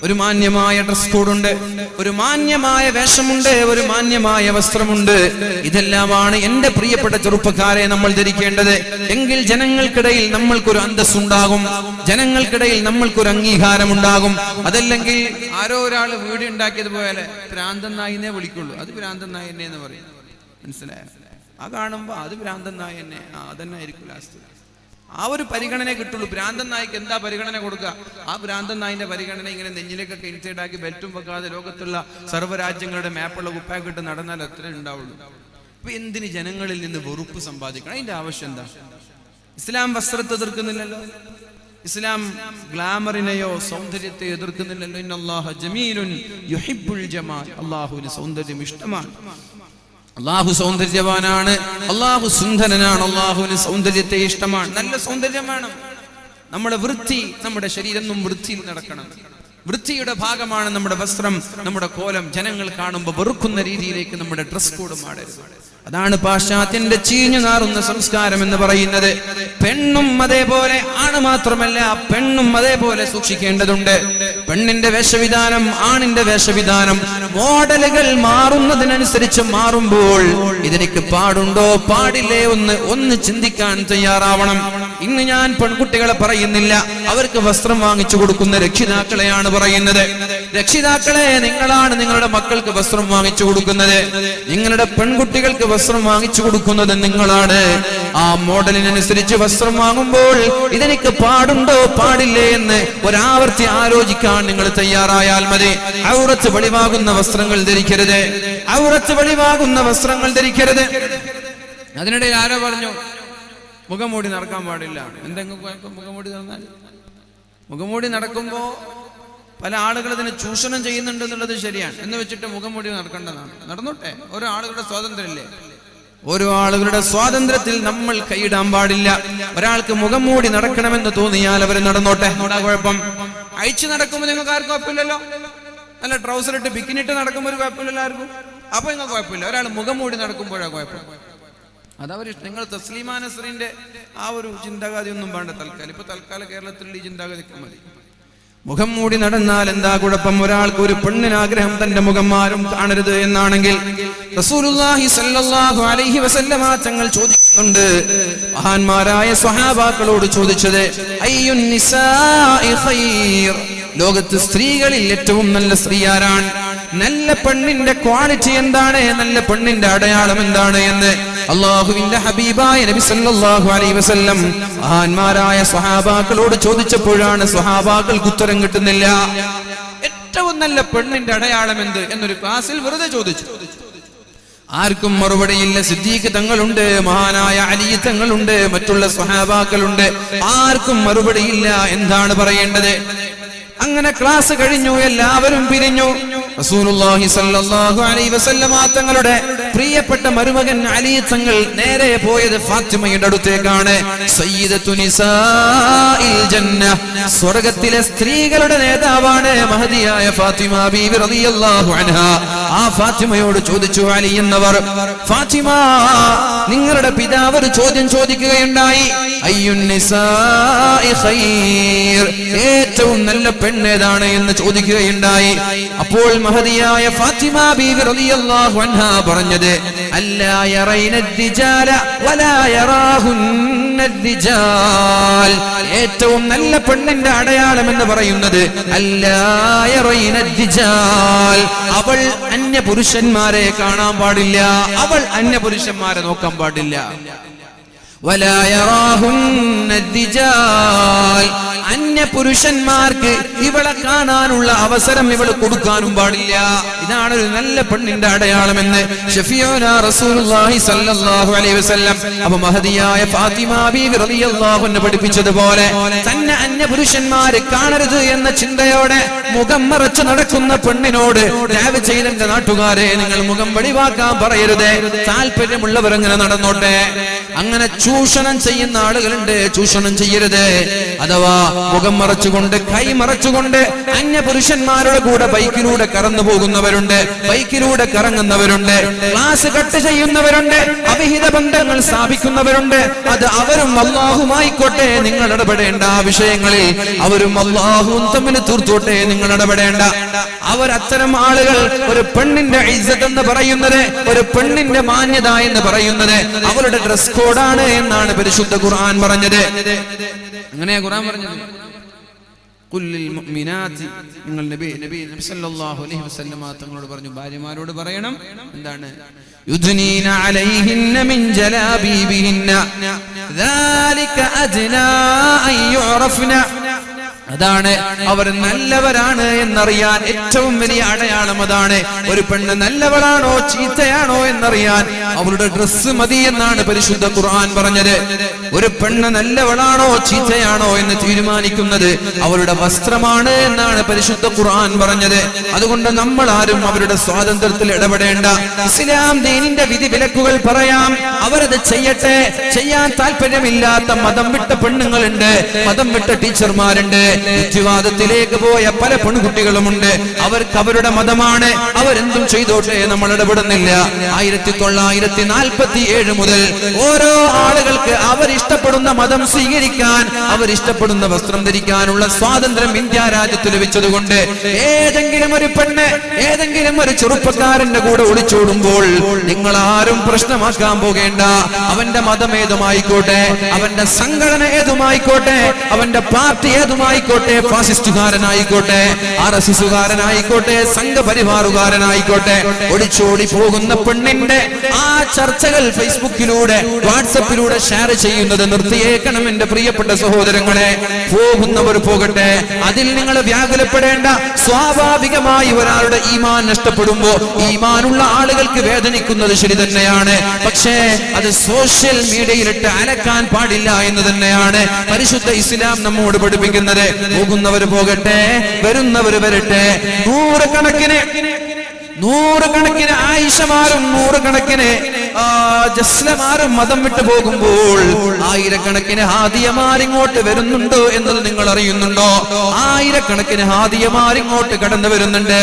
ഒരു മാന്യമായ ഡ്രസ് കോഡുണ്ട്, ഒരു മാന്യമായ വേഷമുണ്ട്, ഒരു മാന്യമായ വസ്ത്രമുണ്ട്. ഇതെല്ലാമാണ് എന്റെ പ്രിയപ്പെട്ട ചെറുപ്പക്കാരെ നമ്മൾ ധരിക്കേണ്ടത്. എങ്കിൽ ജനങ്ങൾക്കിടയിൽ നമ്മൾക്കൊരു അന്തസ്സുണ്ടാകും, ജനങ്ങൾക്കിടയിൽ നമ്മൾക്കൊരു അംഗീകാരം ഉണ്ടാകും. അതല്ലെങ്കിൽ ആരോ ഒരാൾ വീട് ഉണ്ടാക്കിയതുപോലെ ഭ്രാന്തൻ നായിനെ വിളിക്കുള്ളൂ. അത് ഭ്രാന്തൻ നായനെ എന്ന് പറയും. മനസ്സിലായോ? ആ കാണുമ്പോ അത് ഭ്രാന്തൻ നായനെ, അതന്നെ ആയിരിക്കും ലാസ്റ്റ്. ആ ഒരു പരിഗണന കിട്ടുള്ളൂ. ഭ്രാന്തൻ നായിക്ക് എന്താ പരിഗണന കൊടുക്കുക? ആ ഭ്രാന്തൻ നായിന്റെ പരിഗണന ഇങ്ങനെ നെഞ്ഞിലേക്കൊക്കെ ഇൻസൈഡാക്കി ബെൽറ്റും വെക്കാതെ ലോകത്തുള്ള സർവ്വരാജ്യങ്ങളുടെ മാപ്പുള്ള കുപ്പായൊക്കെ ഇട്ട് നടന്നാൽ അത്രേ ഉണ്ടാവുള്ളൂ. അപ്പൊ എന്തിന് ജനങ്ങളിൽ നിന്ന് വെറുപ്പ് സമ്പാദിക്കണം? അതിന്റെ ആവശ്യം എന്താ? ഇസ്ലാം വസ്ത്രത്തെ എതിർക്കുന്നില്ലല്ലോ, ഇസ്ലാം ഗ്ലാമറിനെയോ സൗന്ദര്യത്തെ എതിർക്കുന്നില്ലല്ലോ. ഇന്നല്ലാഹ ജമീലുൻ യുഹിബ്ബുൽ ജമാൽ. അല്ലാഹുവിന് സൗന്ദര്യം ഇഷ്ടമാണ്. അള്ളാഹു സൗന്ദര്യവാനാണ്, അള്ളാഹു സുന്ദരനാണ്, അള്ളാഹുവിന് സൗന്ദര്യത്തെ ഇഷ്ടമാണ്. നല്ല സൗന്ദര്യം വേണം. നമ്മുടെ വൃത്തി, നമ്മുടെ ശരീരം വൃത്തിയിൽ നടക്കണം. വൃത്തിയുടെ ഭാഗമാണ് നമ്മുടെ വസ്ത്രം, നമ്മുടെ കോലം. ജനങ്ങൾ കാണുമ്പോൾ വെറുക്കുന്ന രീതിയിലേക്ക് നമ്മുടെ ഡ്രസ് കോഡ് മാറരുത്. അതാണ് പാശ്ചാത്യന്റെ ചീഞ്ഞു നാറുന്ന സംസ്കാരം എന്ന് പറയുന്നത്. പെണ്ണും അതേപോലെ, ആണ് മാത്രമല്ല പെണ്ണും അതേപോലെ സൂക്ഷിക്കേണ്ടതുണ്ട്. പെണ്ണിന്റെ വേഷവിധാനം, ആണിന്റെ വേഷവിധാനം, മോഡലുകൾ മാറുന്നതിനനുസരിച്ച് മാറുമ്പോൾ ഇതെനിക്ക് പാടുണ്ടോ പാടില്ലേ ഒന്ന് ചിന്തിക്കാൻ തയ്യാറാവണം. ഇന്ന് ഞാൻ പെൺകുട്ടികളെ പറയുന്നില്ല, അവർക്ക് വസ്ത്രം വാങ്ങിച്ചു കൊടുക്കുന്ന രക്ഷിതാക്കളെയാണ് പറയുന്നത്. രക്ഷിതാക്കളെ, നിങ്ങളാണ് നിങ്ങളുടെ മക്കൾക്ക് വസ്ത്രം വാങ്ങിച്ചു കൊടുക്കുന്നത്. നിങ്ങളുടെ പെൺകുട്ടികൾക്ക് വസ്ത്രം വാങ്ങിച്ചു കൊടുക്കുന്നത് നിങ്ങളാണ്. ആ മോഡലിനനുസരിച്ച് വസ്ത്രം വാങ്ങുമ്പോൾ ഇതെനിക്ക് പാടുണ്ടോ പാടില്ലേ എന്ന് ഒരാവർത്തി ആലോചിക്കാൻ നിങ്ങൾ തയ്യാറായാൽ മതി. ഔറത്ത് വെളിവാകുന്ന വസ്ത്രങ്ങൾ ധരിക്കരുത്, ഔറത്ത് വെളിവാകുന്ന വസ്ത്രങ്ങൾ ധരിക്കരുത്. അതിനിടയിൽ ആരോ പറഞ്ഞു മുഖംമൂടി നടക്കാൻ പാടില്ല. എന്തെങ്കിലും മുഖംമൂടി നടന്നാൽ, മുഖംമൂടി നടക്കുമ്പോ പല ആളുകൾ അതിനെ ചൂഷണം ചെയ്യുന്നുണ്ട് എന്നുള്ളത് ശരിയാണ്. എന്ന് വെച്ചിട്ട് മുഖംമൂടി നടക്കേണ്ടതാണ്. നടന്നോട്ടെ, ഓരോ ആളുകളുടെ സ്വാതന്ത്ര്യമല്ലേ. ഓരോ ആളുകളുടെ സ്വാതന്ത്ര്യത്തിൽ നമ്മൾ കൈയിടാൻ പാടില്ല. ഒരാൾക്ക് മുഖം മൂടി നടക്കണമെന്ന് തോന്നിയാൽ അവർ നടന്നോട്ടെ, കുഴപ്പം. അയച്ചു നടക്കുമ്പോൾ നിങ്ങൾക്ക് ആർക്കും കുഴപ്പമില്ലല്ലോ. നല്ല ട്രൗസർ ഇട്ട് ബിക്കിനിട്ട് നടക്കുമ്പോൾ ഒരു കുഴപ്പമില്ലല്ലോ ആർക്കും. അപ്പൊ നിങ്ങൾക്ക് കുഴപ്പമില്ല. ഒരാൾ മുഖം മൂടി നടക്കുമ്പോഴാണ് കുഴപ്പം. അതവർ നിങ്ങൾ തസ്ലീമാ നസ്രീന്റെ ആ ഒരു ചിന്താഗതി ഒന്നും വേണ്ട തൽക്കാലം. ഇപ്പൊ തൽക്കാലം കേരളത്തിലുള്ള ഈ ചിന്താഗതിക്ക് മതി. മുഖം മൂടി നടന്നാൽ എന്താ കുഴപ്പം? ഒരാൾക്ക്, ഒരു പെണ്ണിന് ആഗ്രഹം തന്റെ മുഖം ആരും കാണരുത് എന്നാണെങ്കിൽ റസൂലുള്ളാഹി സ്വല്ലല്ലാഹു അലൈഹി വസല്ലമ തങ്ങൾ ചോദിക്കുന്നുണ്ട്, മഹാന്മാരായ സ്വഹാബാക്കളോട് ചോദിച്ചത്, അയ്യുൻ നിസാഇ ഖൈർ, ലോകത്ത് സ്ത്രീകളിൽ ഏറ്റവും നല്ല സ്ത്രീ ആരാണ്? നല്ല പെണ്ണിന്റെ ക്വാളിറ്റി എന്താണ്? നല്ല പെണ്ണിന്റെ അടയാളം എന്താണ് എന്ന് അല്ലാഹുവിന്റെ ഹബീബായ നബി സല്ലല്ലാഹു അലൈഹി വസല്ലം മഹാന്മാരായ സ്വഹാബാക്കളോട് ചോദിച്ചപ്പോഴാണ് സ്വഹാബാക്കൾക്ക് ഉത്തരം കിട്ടുന്നില്ല. ഏറ്റവും നല്ല പെണ്ണിന്റെ അടയാളം എന്ത് എന്നൊരു ക്ലാസ്സിൽ വെറുതെ ചോദിച്ചു. ആർക്കും മറുപടിയില്ല. സിദ്ദീഖ് തങ്ങളുണ്ട്, മഹാനായ അലി തങ്ങളുണ്ട്, മറ്റുള്ള സ്വഹാബാക്കളുണ്ട്, ആർക്കും മറുപടിയില്ല. എന്താണ് പറയേണ്ടത്? അങ്ങനെ ക്ലാസ് കഴിഞ്ഞു, എല്ലാവരും പിരിഞ്ഞു. റസൂലുള്ളാഹി സ്വല്ലല്ലാഹു അലൈഹി വസല്ലമ തങ്ങളുടെ പ്രിയപ്പെട്ട മരുമകൻ അലി തങ്ങൾ നേരെ പോയത് ഫാത്തിമയുടെ അടുത്തേക്കാണ്. സയ്യിദത്തു നിസാഇൽ ജന്ന, സ്വർഗ്ഗത്തിലെ സ്ത്രീകളുടെ നേതാവാണ് മഹദിയായ ഫാത്തിമ ബീവി റളിയല്ലാഹു അൻഹാ. ആ ഫാത്തിമയോട് ചോദിച്ചു അലി എന്നവർ, ഫാത്തിമ, നിങ്ങളുടെ പിതാവ് ഒരു ചോദ്യം ചോദിക്കുകയുണ്ടായി. അയ്യുൻ നിസാഇ ഖൈർ, ഏറ്റവും നല്ല പെണ്ണേതാണ് എന്ന് ചോദിക്കുകയുണ്ടായി. അപ്പോൾ മഹദിയായ ഫാത്തിമ ബീവി റളിയല്ലാഹു അൻഹാ പറഞ്ഞത്, അല്ലാ യറൈന الرجال വലാ യറാഹുന്ന الرجال, ഏറ്റവും നല്ല പെണ്ണിന്റെ അടയാളം എന്ന് പറയുന്നത് അല്ലാ യറൈന الرجال, അവൾ അന്യ പുരുഷന്മാരെ കാണാൻ പാടില്ല, അവൾ അന്യ പുരുഷന്മാരെ നോക്കാൻ പാടില്ല. വലാ യറാഹുന്ന الرجال, അന്യ പുരുഷന്മാർക്ക് ഇവളെ കാണാനുള്ള അവസരം ഇവള് കൊടുക്കാനും പാടില്ല. ഇതാണ് ഒരു നല്ല പെണ്ണിന്റെ അടയാളമെന്ന് ഷഫീഉനാ റസൂലുള്ളാഹി സ്വല്ലല്ലാഹു അലൈഹി വസല്ലം അപ്പൊ മഹദിയായ ഫാത്തിമ ബീവി റളിയല്ലാഹു അൻഹ പഠിപ്പിച്ചതുപോലെ തന്നെ അന്യ പുരുഷന്മാര് കാണരുത് എന്ന ചിന്തയോടെ മുഖം മറച്ചു നടക്കുന്ന പെണ്ണിനോട് ദയവ് ചെയ്തെന്റെ നാട്ടുകാരെ, നിങ്ങൾ മുഖം വെളിവാക്കാൻ പറയരുത്. താല്പര്യമുള്ളവർ അങ്ങനെ നടന്നോട്ടെ. അങ്ങനെ ചൂഷണം ചെയ്യുന്ന ആളുകളുണ്ട്. ചൂഷണം ചെയ്യരുത്. അഥവാ മുഖം മറച്ചുകൊണ്ട്, കൈ മറച്ചുകൊണ്ട് അന്യ പുരുഷന്മാരുടെ കൂടെ ബൈക്കിലൂടെ കടന്നു പോകുന്നവരുണ്ട്, ബൈക്കിലൂടെ കറങ്ങുന്നവരുണ്ട്, ക്ലാസ് കട്ട് ചെയ്യുന്നവരുണ്ട്, അവിഹിത ബന്ധങ്ങൾ സ്ഥാപിക്കുന്നവരുണ്ട്. അത് അവരും അല്ലാഹുമായിക്കോട്ടെ, നിങ്ങൾ ഇടപെടേണ്ട ആ വിഷയങ്ങളിൽ അവരും അല്ലാഹുവും തമ്മിൽ തീർത്തോട്ടെ, നിങ്ങൾ ഇടപെടേണ്ട. അത്തരം ആളുകൾ ഒരു പെണ്ണിന്റെ ഇസ്സത്ത് എന്ന് പറയുന്നത്, ഒരു പെണ്ണിന്റെ മാന്യത എന്ന് പറയുന്നത് അവരുടെ ഡ്രസ് കോഡാണ് എന്നാണ് പരിശുദ്ധ ഖുർആൻ പറഞ്ഞത്. അങ്ങനെയാ ഖുർആൻ പറഞ്ഞത്. ഖുല്ലിൽ മുഅ്മിനാത്തി, നിങ്ങൾ നബി സല്ലല്ലാഹു അലൈഹി വസല്ലമ തങ്ങളോട് പറഞ്ഞു, ഭാര്യമാരോട് പറയണം എന്താണ്? യുദ്നീന അലൈഹിന്ന മിൻ ജലാബീബിഹിന്ന ദാലിക അദ്നാ അൻ യുറഫ്ന. അതാണ് അവർ നല്ലവരാണ് എന്നറിയാൻ ഏറ്റവും വലിയ അടയാളം. അതാണ് ഒരു പെണ്ണ് നല്ലവളാണോ ചീത്തയാണോ എന്നറിയാൻ അവളുടെ ഡ്രസ്സ് മതി എന്നാണ് പരിശുദ്ധ ഖുർആൻ പറഞ്ഞത്. ഒരു പെണ്ണ് നല്ലവളാണോ ചീത്തയാണോ എന്ന് തീരുമാനിക്കുന്നത് അവളുടെ വസ്ത്രമാണ് എന്നാണ് പരിശുദ്ധ ഖുർആൻ പറഞ്ഞത്. അതുകൊണ്ട് നമ്മൾ ആരും അവരുടെ സ്വാതന്ത്ര്യത്തിൽ ഇടപെടേണ്ട. ഇസ്ലാം ദീനിന്റെ വിധി വിലക്കുകൾ പറയാം, അവരത് ചെയ്യട്ടെ. ചെയ്യാൻ താല്പര്യമില്ലാത്ത മതം വിട്ട പെണ്ണുങ്ങളുണ്ട്, മതം വിട്ട ടീച്ചർമാരുണ്ട്, യുക്തിവാദത്തിലേക്ക് പോയ പല പെൺകുട്ടികളുമുണ്ട്. അവർക്ക് അവരുടെ മതമാണ്, അവരെന്തും ചെയ്തോട്ടെ, നമ്മൾ ഇടപെടുന്നില്ല. 1947 മുതൽ ഓരോ ആളുകൾക്ക് അവരിഷ്ടപ്പെടുന്ന മതം സ്വീകരിക്കാൻ, അവരിഷ്ടപ്പെടുന്ന വസ്ത്രം ധരിക്കാനുള്ള സ്വാതന്ത്ര്യം ഇന്ത്യ രാജ്യത്ത് ലഭിച്ചതുകൊണ്ട് ഏതെങ്കിലും ഒരു പെണ്ണ് ഏതെങ്കിലും ഒരു ചെറുപ്പക്കാരന്റെ കൂടെ ഒളിച്ചോടുമ്പോൾ നിങ്ങൾ ആരും പ്രശ്നമാക്കാൻ പോകേണ്ട. അവന്റെ മതം ഏതുമായിക്കോട്ടെ, അവന്റെ സംഘടന ഏതുമായിക്കോട്ടെ, അവന്റെ പാർട്ടി ഏതുമായിക്കോട്ടെ, ഫാസിസ്റ്റുകാരനായിക്കോട്ടെ, RSSകാരനായിക്കോട്ടെ, സംഘപരിവാറുകാരനായിക്കോട്ടെ, ഒളിച്ചോടി പോകുന്ന പെണ്ണിന്റെ ആ ചർച്ചകൾ ഫേസ്ബുക്കിലൂടെ വാട്സപ്പിലൂടെ ഷെയർ ചെയ്യുന്നത് നിർത്തിയേക്കണം എന്റെ പ്രിയപ്പെട്ട സഹോദരങ്ങളെ. പോകുന്നവർ പോകട്ടെ, അതിൽ നിങ്ങൾ വ്യാകുലപ്പെടേണ്ട. സ്വാഭാവികമായി ഒരാളുടെ ഈമാൻ നഷ്ടപ്പെടുമ്പോ ഈമാനുള്ള ആളുകൾക്ക് വേദനിക്കുന്നത് ശരി തന്നെയാണ്. പക്ഷേ അത് സോഷ്യൽ മീഡിയയിലിട്ട് അലക്കാൻ പാടില്ല എന്ന് തന്നെയാണ് പരിശുദ്ധ ഇസ്ലാം നമ്മോട് പഠിപ്പിക്കുന്നത്. പോകുന്നവർ പോകട്ടെ, വരുന്നവർ വരട്ടെ. നൂറുകണക്കിന് ആയിഷമാരും നൂറുകണക്കിന് ജസ്ലമാരും മതം വിട്ടു പോകുമ്പോൾ ആയിരക്കണക്കിന് ഹാദിയമാരിങ്ങോട്ട് വരുന്നുണ്ടോ എന്നത് നിങ്ങൾ അറിയുന്നുണ്ടോ? ആയിരക്കണക്കിന് ഹാദിയമാരിങ്ങോട്ട് കടന്നു വരുന്നുണ്ട്,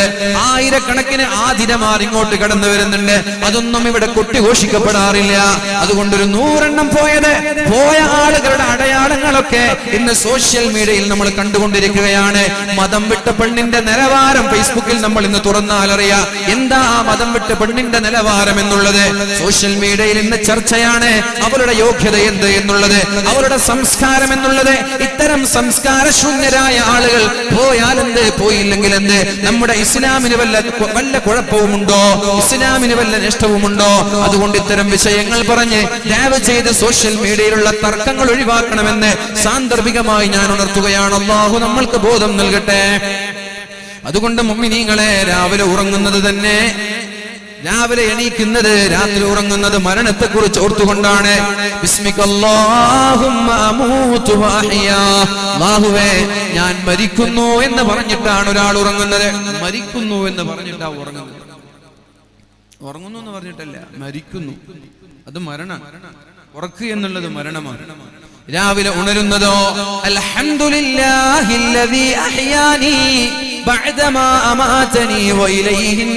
ആയിരക്കണക്കിന് ആതിരമാരിങ്ങോട്ട് കടന്നു വരുന്നുണ്ട്. അതൊന്നും ഇവിടെ കൊട്ടിഘോഷിക്കപ്പെടാറില്ല. അതുകൊണ്ടൊരു 100 പോയ ആളുകളുടെ അടയാളങ്ങളൊക്കെ ഇന്ന് സോഷ്യൽ മീഡിയയിൽ നമ്മൾ കണ്ടുകൊണ്ടിരിക്കുകയാണ്. മതം വിട്ട പെണ്ണിന്റെ നിലവാരം ഫേസ്ബുക്കിൽ നമ്മൾ ഇന്ന് തുറന്നാൽ അറിയാം. എന്താ ആ മതം വിട്ട പെണ്ണിന്റെ നിലവാരം എന്നുള്ളത് സോഷ്യൽ മീഡിയയിൽ ഇന്ന് ചർച്ചയാണ്. അവരുടെ യോഗ്യത എന്ത് എന്നുള്ളത്, അവരുടെ സംസ്കാരം എന്നുള്ളത്. ഇത്തരം സംസ്കാരശൂന്യരായ ആളുകൾ പോയാലെന്ത്, പോയില്ലെങ്കിൽ എന്ത്? നമ്മുടെ ഇസ്ലാമിന് വല്ല കുഴപ്പവുമുണ്ടോ? ഇസ്ലാമിന് വല്ല നഷ്ടവുമുണ്ടോ? അതുകൊണ്ട് ഇത്തരം വിഷയങ്ങൾ പറഞ്ഞ് ദയവ് ചെയ്ത് സോഷ്യൽ മീഡിയയിലുള്ള തർക്കങ്ങൾ ഒഴിവാക്കണമെന്ന് സാന്ദർഭികമായി ഞാൻ ഉണർത്തുകയാണ്. അല്ലാഹു നമ്മൾക്ക് ബോധം നൽകട്ടെ. അതുകൊണ്ട് മുഅ്മിനീങ്ങളെ, രാവിലെ ഉറങ്ങുന്നത് തന്നെ, രാവിലെ എണീക്കുന്നത്, രാത്രി ഉറങ്ങുന്നത് മരണത്തെക്കുറിച്ച് ഓർത്തുകൊണ്ടാണ്. ബിസ്മിക്കല്ലാഹുമ്മ അമൂതു വഅഹ്യാ. അല്ലാഹുവേ ഞാൻ മരിക്കുന്നു എന്ന് പറഞ്ഞിട്ടാണ് ഒരാൾ ഉറങ്ങുന്നത്. മരിക്കുന്നു എന്ന് പറഞ്ഞിട്ടാ ഉറങ്ങുന്നത്. ഉറങ്ങുന്നു എന്ന് പറഞ്ഞിട്ടല്ല, മരിക്കുന്നു. അത് മരണം. ഉറക്കുക എന്നുള്ളത് മരണമാണ്. രാവിലെ ഉണരുന്നതോ അൽഹംദുലില്ലാഹില്ലദീ അഹ്യാനി ബഅദമാ അമാതനി വഇലൈഹിൻ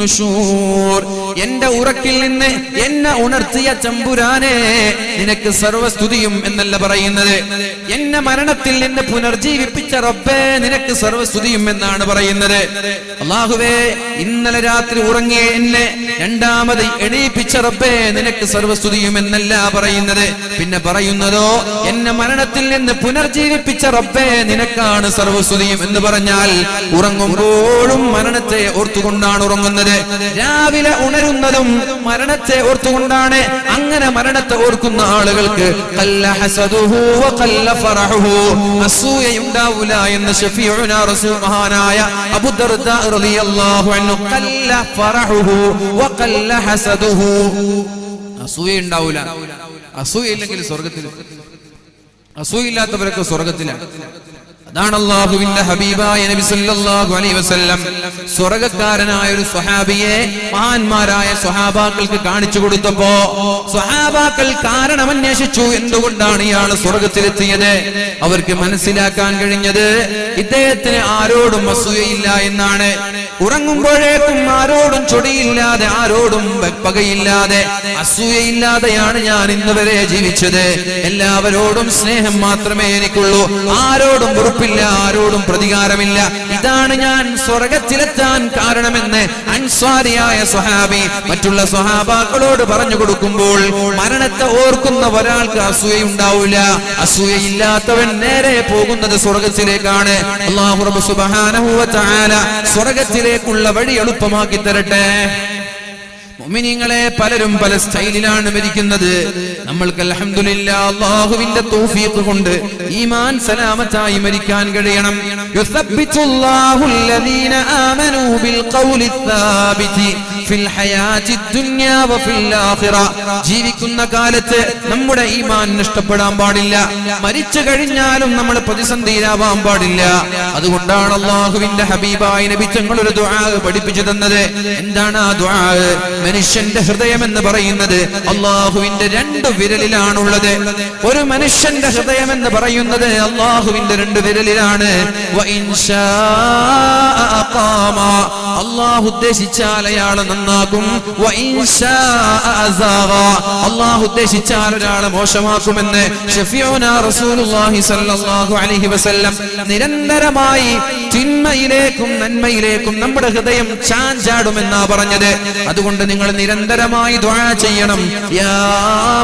നുശൂർ. എന്റെ ഉറക്കിൽ നിന്ന് എന്നെ ഉണർത്തിയ തമ്പുരാനെ നിനക്ക് സർവസ്തുതിയും എന്നല്ല പറയുന്നത്. എന്നെ മരണത്തിൽ നിന്ന് പുനർജീവിപ്പിച്ച റബ്ബേ നിനക്ക് സർവസ്തുതിയും എന്നാണ് പറയുന്നത്. അല്ലാഹുവേ ഇന്നലെ രാത്രി ഉറങ്ങിയ എന്നെ രണ്ടാമത് എണീപ്പിച്ച റബ്ബേ നിനക്ക് സർവസ്തുതിയും എന്നല്ല പറയുന്നത്. പിന്നെ പറയുന്നതോ എന്നെ മരണത്തിൽ നിന്ന് പുനർജീവിപ്പിച്ച റബ്ബേ നിനക്കാണ് സർവസ്തുതിയും എന്ന് പറഞ്ഞാൽ ഉറങ്ങുമ്പോഴും മരണത്തെ ഓർത്തുകൊണ്ടാണ് ഉറങ്ങുന്നത്. രാവിലെ ഉണരുന്നതും മരണത്തെ ഓർത്തുകൊണ്ടാണ്. അങ്ങനെ മരണത്തെ ഓർക്കുന്ന ആളുകൾക്ക് ഖല്ല ഹസദുഹു വഖല്ല ഫറഹുഹു, അസൂയയുണ്ടാവില്ല എന്ന് ശഫീഉനാ റസൂൽ മഹാനായ അബൂ ദർദാ റളിയല്ലാഹു അൻഹു. ഖല്ല ഫറഹുഹു വഖല്ല ഹസദുഹു. അസൂയ ഉണ്ടാവില്ല. അസൂയ ഇല്ലെങ്കിൽ സ്വർഗ്ഗത്തിൽ, അസൂയില്ലാത്തവരൊക്കെ സ്വർഗ്ഗത്തിലാണ്. അതാണ് അല്ലാഹുവിന്റെ ഹബീബായ നബി സല്ലല്ലാഹു അലൈഹി വസല്ലം സ്വർഗ്ഗക്കാരനായ ഒരു സ്വഹാബിയെ മഹാന്മാരായ സ്വഹാബാക്കൾക്ക് കാണിച്ചു കൊടുത്തപ്പോ സ്വഹാബാക്കൾ കാരണം അന്വേഷിച്ചു, എന്തുകൊണ്ടാണ് ഇയാൾ സ്വർഗ്ഗത്തിലെത്തിയത്. അവർക്ക് മനസ്സിലാക്കാൻ കഴിഞ്ഞത് ഇദ്ദേഹത്തിന് ആരോടും അസൂയയില്ല എന്നാണ്. ഉറങ്ങുമ്പോഴേക്കും ആരോടും ചൊടിയില്ലാതെ, ആരോടും പകയില്ലാതെ, അസൂയയില്ലാതെയാണ് ഞാൻ ഇന്ന് വരെ ജീവിച്ചത്. എല്ലാവരോടും സ്നേഹം മാത്രമേ എനിക്കുള്ളൂ, ആരോടും വെറുപ്പില്ല, ആരോടും പ്രതികാരമില്ല. ഇതാണ് ഞാൻ സ്വർഗത്തിലെത്താൻ കാരണമെന്ന് അൻസ്വാരിയായ സ്വഹാബി മറ്റുള്ള സ്വഹാബാക്കളോട് പറഞ്ഞു കൊടുക്കുമ്പോൾ മരണത്തെ ഓർക്കുന്ന ഒരാൾക്ക് അസൂയയുണ്ടാവില്ല. അസൂയയില്ലാത്തവൻ നേരെ പോകുന്നത് സ്വർഗത്തിലേക്കാണ്. അല്ലാഹു റബ്ബ് സുബ്ഹാനഹു വ തആല സ്വർഗത്തിലേക്കുള്ള വഴി എളുപ്പമാക്കി തരട്ടെ. മുഅ്മിനീങ്ങളെ, പലരും പല സ്റ്റൈലിലാണ് മരിക്കുന്നത്. നമ്മൾക്ക് അൽഹംദുലില്ലാഹ് അല്ലാഹുവിന്റെ തൗഫീഖ് കൊണ്ട് ഈമാൻ സലാമത്തായി മരിക്കാൻ കഴിയണം. യുസബ്ബിതുല്ലാഹുൽ ലദീന ആമനൂ ബിൽ ഖൗലി ത്സാബിതി ഫിൽ ഹയാത്തി ദുനിയാ വ ഫിൽ ആഖിറ. ജീവിക്കുന്ന കാലത്ത് നമ്മുടെ ഈമാൻ നഷ്ടപ്പെടാൻ പാടില്ല, മരിച്ചു കഴിഞ്ഞാലും നമ്മൾ പ്രതിസന്ധിയിലാവാൻ പാടില്ല. അതുകൊണ്ടാണ് അല്ലാഹുവിന്റെ ഹബീബായ നബി തങ്ങൾ ഒരു ദുആ പഠിപ്പിച്ചു തന്നത്. എന്താണ് ആ ദുആ? മനുഷ്യന്റെ ഹൃദയം എന്ന് പറയുന്നത് അള്ളാഹുവിന്റെ 2 വിരലിലാണുള്ളത്. ഒരു മനുഷ്യന്റെ ഹൃദയം എന്ന് പറയുന്നത് അള്ളാഹുവിന്റെ 2 വിരലിലാണ്. അള്ളാഹു ഉദ്ദേശിച്ചാൽ അയാളെ നന്നാക്കും, അള്ളാഹു ഉദ്ദേശിച്ചാൽ ഒരാളെ മോശമാക്കുമെന്ന് ശഫീഉനാ റസൂലുള്ളാഹി സ്വല്ലല്ലാഹു അലൈഹി വസല്ലം നിരന്തരമായി തിന്മയിലേക്കും നന്മയിലേക്കും നമ്മുടെ ഹൃദയം ചാഞ്ചാടുമെന്നാ പറഞ്ഞത്. അതുകൊണ്ട് നിങ്ങൾ നിരന്തരമായി ദുആ ചെയ്യണം. യാ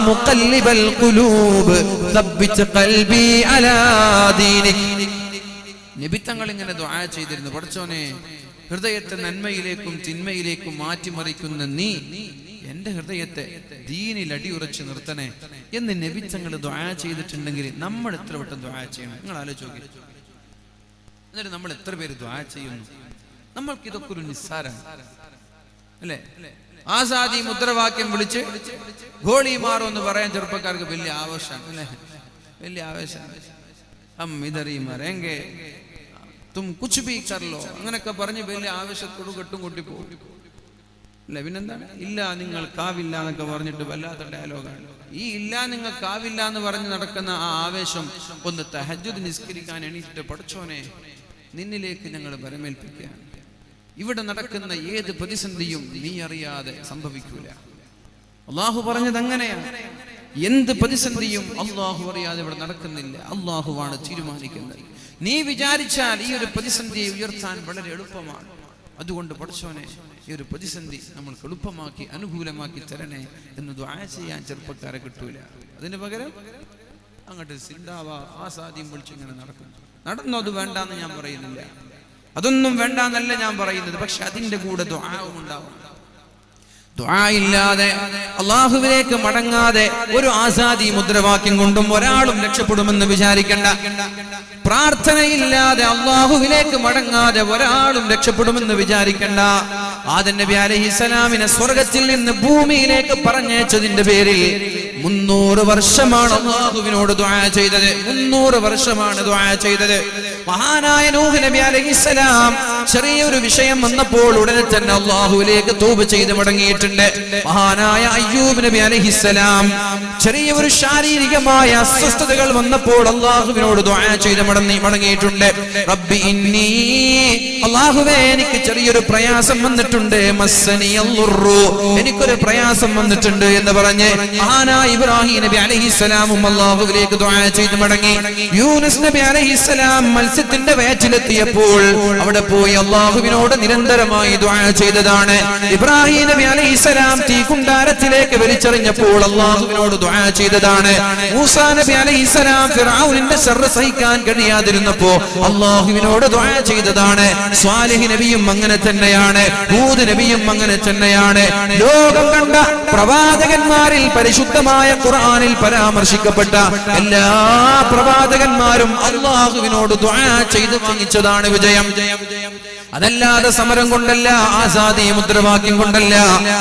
മുഖല്ലിബൽ ഖുലൂബ് സബ്ബിത് ഖൽബി അലാ ദീനിക്. നബി തങ്ങൾ ഇങ്ങനെ ദുആ ചെയ്തിരുന്നു. പടച്ചോനെ, ഹൃദയത്തെ നന്മയിലേക്കും തിന്മയിലേക്കും മാറ്റിമറിക്കുന്ന നീ എന്റെ ഹൃദയത്തെ ദീനിൽ അടിയുറച്ച് നിർത്തണേ എന്ന് നബി തങ്ങൾ ദുആ ചെയ്തിട്ടുണ്ടെങ്കിൽ നമ്മൾ എത്ര വട്ടം ദുആ ചെയ്യണം? നിങ്ങൾ ആലോചിച്ച് നോക്കി. എന്നിട്ട് നമ്മൾ എത്ര പേര് ദുആ ചെയ്യുന്നു? നമ്മൾക്ക് ഇതൊക്കെ ഒരു നിസ്സാരമാണ് അല്ലേ? ആസാദി മുദ്രാവാക്യം വിളിച്ച് ഗോളി മാറോ എന്ന് പറയാൻ ചെറുപ്പക്കാർക്ക് വലിയ ആവേശമാണ് അല്ലേ? വലിയ ആവേശമാണ്. ഹം ഇധർ ഹി മറേംഗെ തും കുച്ച് ഭീ കർ ലോ അങ്ങനെയൊക്കെ പറഞ്ഞ് വലിയ ആവേശത്തോട് കെട്ടും കൊട്ടി പോകും അല്ലെ? പിന്നെന്താണ്? ഇല്ല നിങ്ങൾക്കാവില്ല എന്നൊക്കെ പറഞ്ഞിട്ട് വല്ലാത്ത ഡയലോഗാണ്. ഈ ഇല്ല നിങ്ങൾക്കാവില്ല എന്ന് പറഞ്ഞ് നടക്കുന്ന ആ ആവേശം ഒന്ന് തഹജ്ജുദ് നിസ്കരിക്കാൻ എണീറ്റിട്ട് പടച്ചോനെ നിന്നിലേക്ക് ഞങ്ങൾ വരമേൽപ്പിക്കുകയാണ്. ഇവിടെ നടക്കുന്ന ഏത് പ്രതിസന്ധിയും നീ അറിയാതെ സംഭവിക്കൂല. അള്ളാഹു പറഞ്ഞത് അങ്ങനെയാണ്. എന്ത് പ്രതിസന്ധിയും അള്ളാഹു അറിയാതെ ഇവിടെ നടക്കുന്നില്ല. അള്ളാഹുവാണ് തീരുമാനിക്കുന്നത്. നീ വിചാരിച്ചാൽ ഈ ഒരു പ്രതിസന്ധിയെ ഉയർത്താൻ വളരെ എളുപ്പമാണ്. അതുകൊണ്ട് പടച്ചോനെ ഈ ഒരു പ്രതിസന്ധി നമ്മൾക്ക് എളുപ്പമാക്കി അനുകൂലമാക്കി തരണേ എന്ന് ദുആ ചെയ്യാൻ ചെറുപ്പക്കാരെ കിട്ടൂല. അതിന് പകരം അങ്ങോട്ട് സിന്ദാവ ആസാദിയും വിളിച്ചിങ്ങനെ നടക്കും. നടന്നോ? അത് വേണ്ടാന്ന് ഞാൻ പറയുന്നില്ല, അതൊന്നും വേണ്ടാന്നല്ല ഞാൻ പറയുന്നത്. പക്ഷെ അതിന്റെ കൂടെ ദുആവും ഉണ്ടാവും. ദുആ ഇല്ലാതെ അല്ലാഹുവിലേക്ക് മടങ്ങാതെ ഒരു ആസാദി മുദ്രാവാക്യം കൊണ്ടും ഒരാളും രക്ഷപ്പെടുമെന്ന് വിചാരിക്കണ്ട. പ്രാർത്ഥനയില്ലാതെ അല്ലാഹുവിലേക്ക് മടങ്ങാതെ ഒരാളും രക്ഷപ്പെടുമെന്ന് വിചാരിക്കണ്ട. ആദം നബി അലൈഹിസ്സലാമിനെ സ്വർഗ്ഗത്തിൽ നിന്ന് ഭൂമിയിലേക്ക് പറഞ്ഞയച്ചതിന്റെ പേരിൽ 300 വർഷമാണ് അല്ലാഹുവിനോട് ദുആ ചെയ്തത്. 300 വർഷമാണ് ദുആ ചെയ്തത്. മഹാനായ നൂഹ് നബി അലൈഹിസ്സലാം ചെറിയൊരു വിഷയം വന്നപ്പോൾ ഉടനെ തന്നെ അല്ലാഹുവിലേക്ക് തൗബ ചെയ്ത് മടങ്ങിയിട്ടുണ്ട്. മഹാനായ അയ്യൂബ് നബി അലൈഹിസ്സലാം ചെറിയൊരു ശാരീരികമായ അസ്വസ്ഥതകൾ വന്നപ്പോൾ അല്ലാഹുവിനോട് ദുആ ചെയ്ത് മടങ്ങിയിട്ടുണ്ട്. റബ്ബി ഇന്നി, അല്ലാഹുവേ എനിക്ക് ചെറിയൊരു പ്രയാസം വന്നിട്ടുണ്ട്, മസ്സനിയല്ലുറു, എനിക്കൊരു പ്രയാസം വന്നിട്ടുണ്ട് എന്ന് പറഞ്ഞ് മഹാനായ ഇബ്രാഹിം നബി അലൈഹിസ്സലാമും അല്ലാഹുവിലേക്ക് ദുആ ചെയ്ത് മടങ്ങി. യൂനുസ് നബി അലൈഹിസ്സലാം മത്സ്യത്തിന്റെ വയറ്റിലെത്തിയപ്പോൾ അവിടെ പോയി അല്ലാഹുവിനോട് നിരന്തരമായി ദുആ ചെയ്തതാണ്. ഇബ്രാഹിം നബി അലൈഹിസ്സലാം തീകുണ്ടാരത്തിലേക്ക് വലിച്ചെറിഞ്ഞപ്പോൾ അല്ലാഹുവിനോട് ദുആ ചെയ്തതാണ്. മൂസാ നബി അലൈഹിസ്സലാം ഫിർഔനിന്റെ ശർറ് സഹിക്കാൻ കഴിയാതിരുന്നപ്പോൾ അല്ലാഹുവിനോട് ദുആ ചെയ്തതാണ്. സ്വാലിഹ് നബിയും അങ്ങനെ തന്നെയാണ്, ഹൂദ് നബിയും അങ്ങനെ തന്നെയാണ്. ലോകം കണ്ട പ്രവാചകന്മാരിൽ പരിശുദ്ധമായ ഖുർആനിൽ പരാമർശിക്കപ്പെട്ട എല്ലാ പ്രവാചകന്മാരും അല്ലാഹുവിനോട് ദുആ ചെയ്ത് വാങ്ങിച്ചതാണ് വിജയം. അതല്ലാതെ സമരം കൊണ്ടല്ല, ആസാദി മുദ്രാവാക്യം കൊണ്ടല്ല,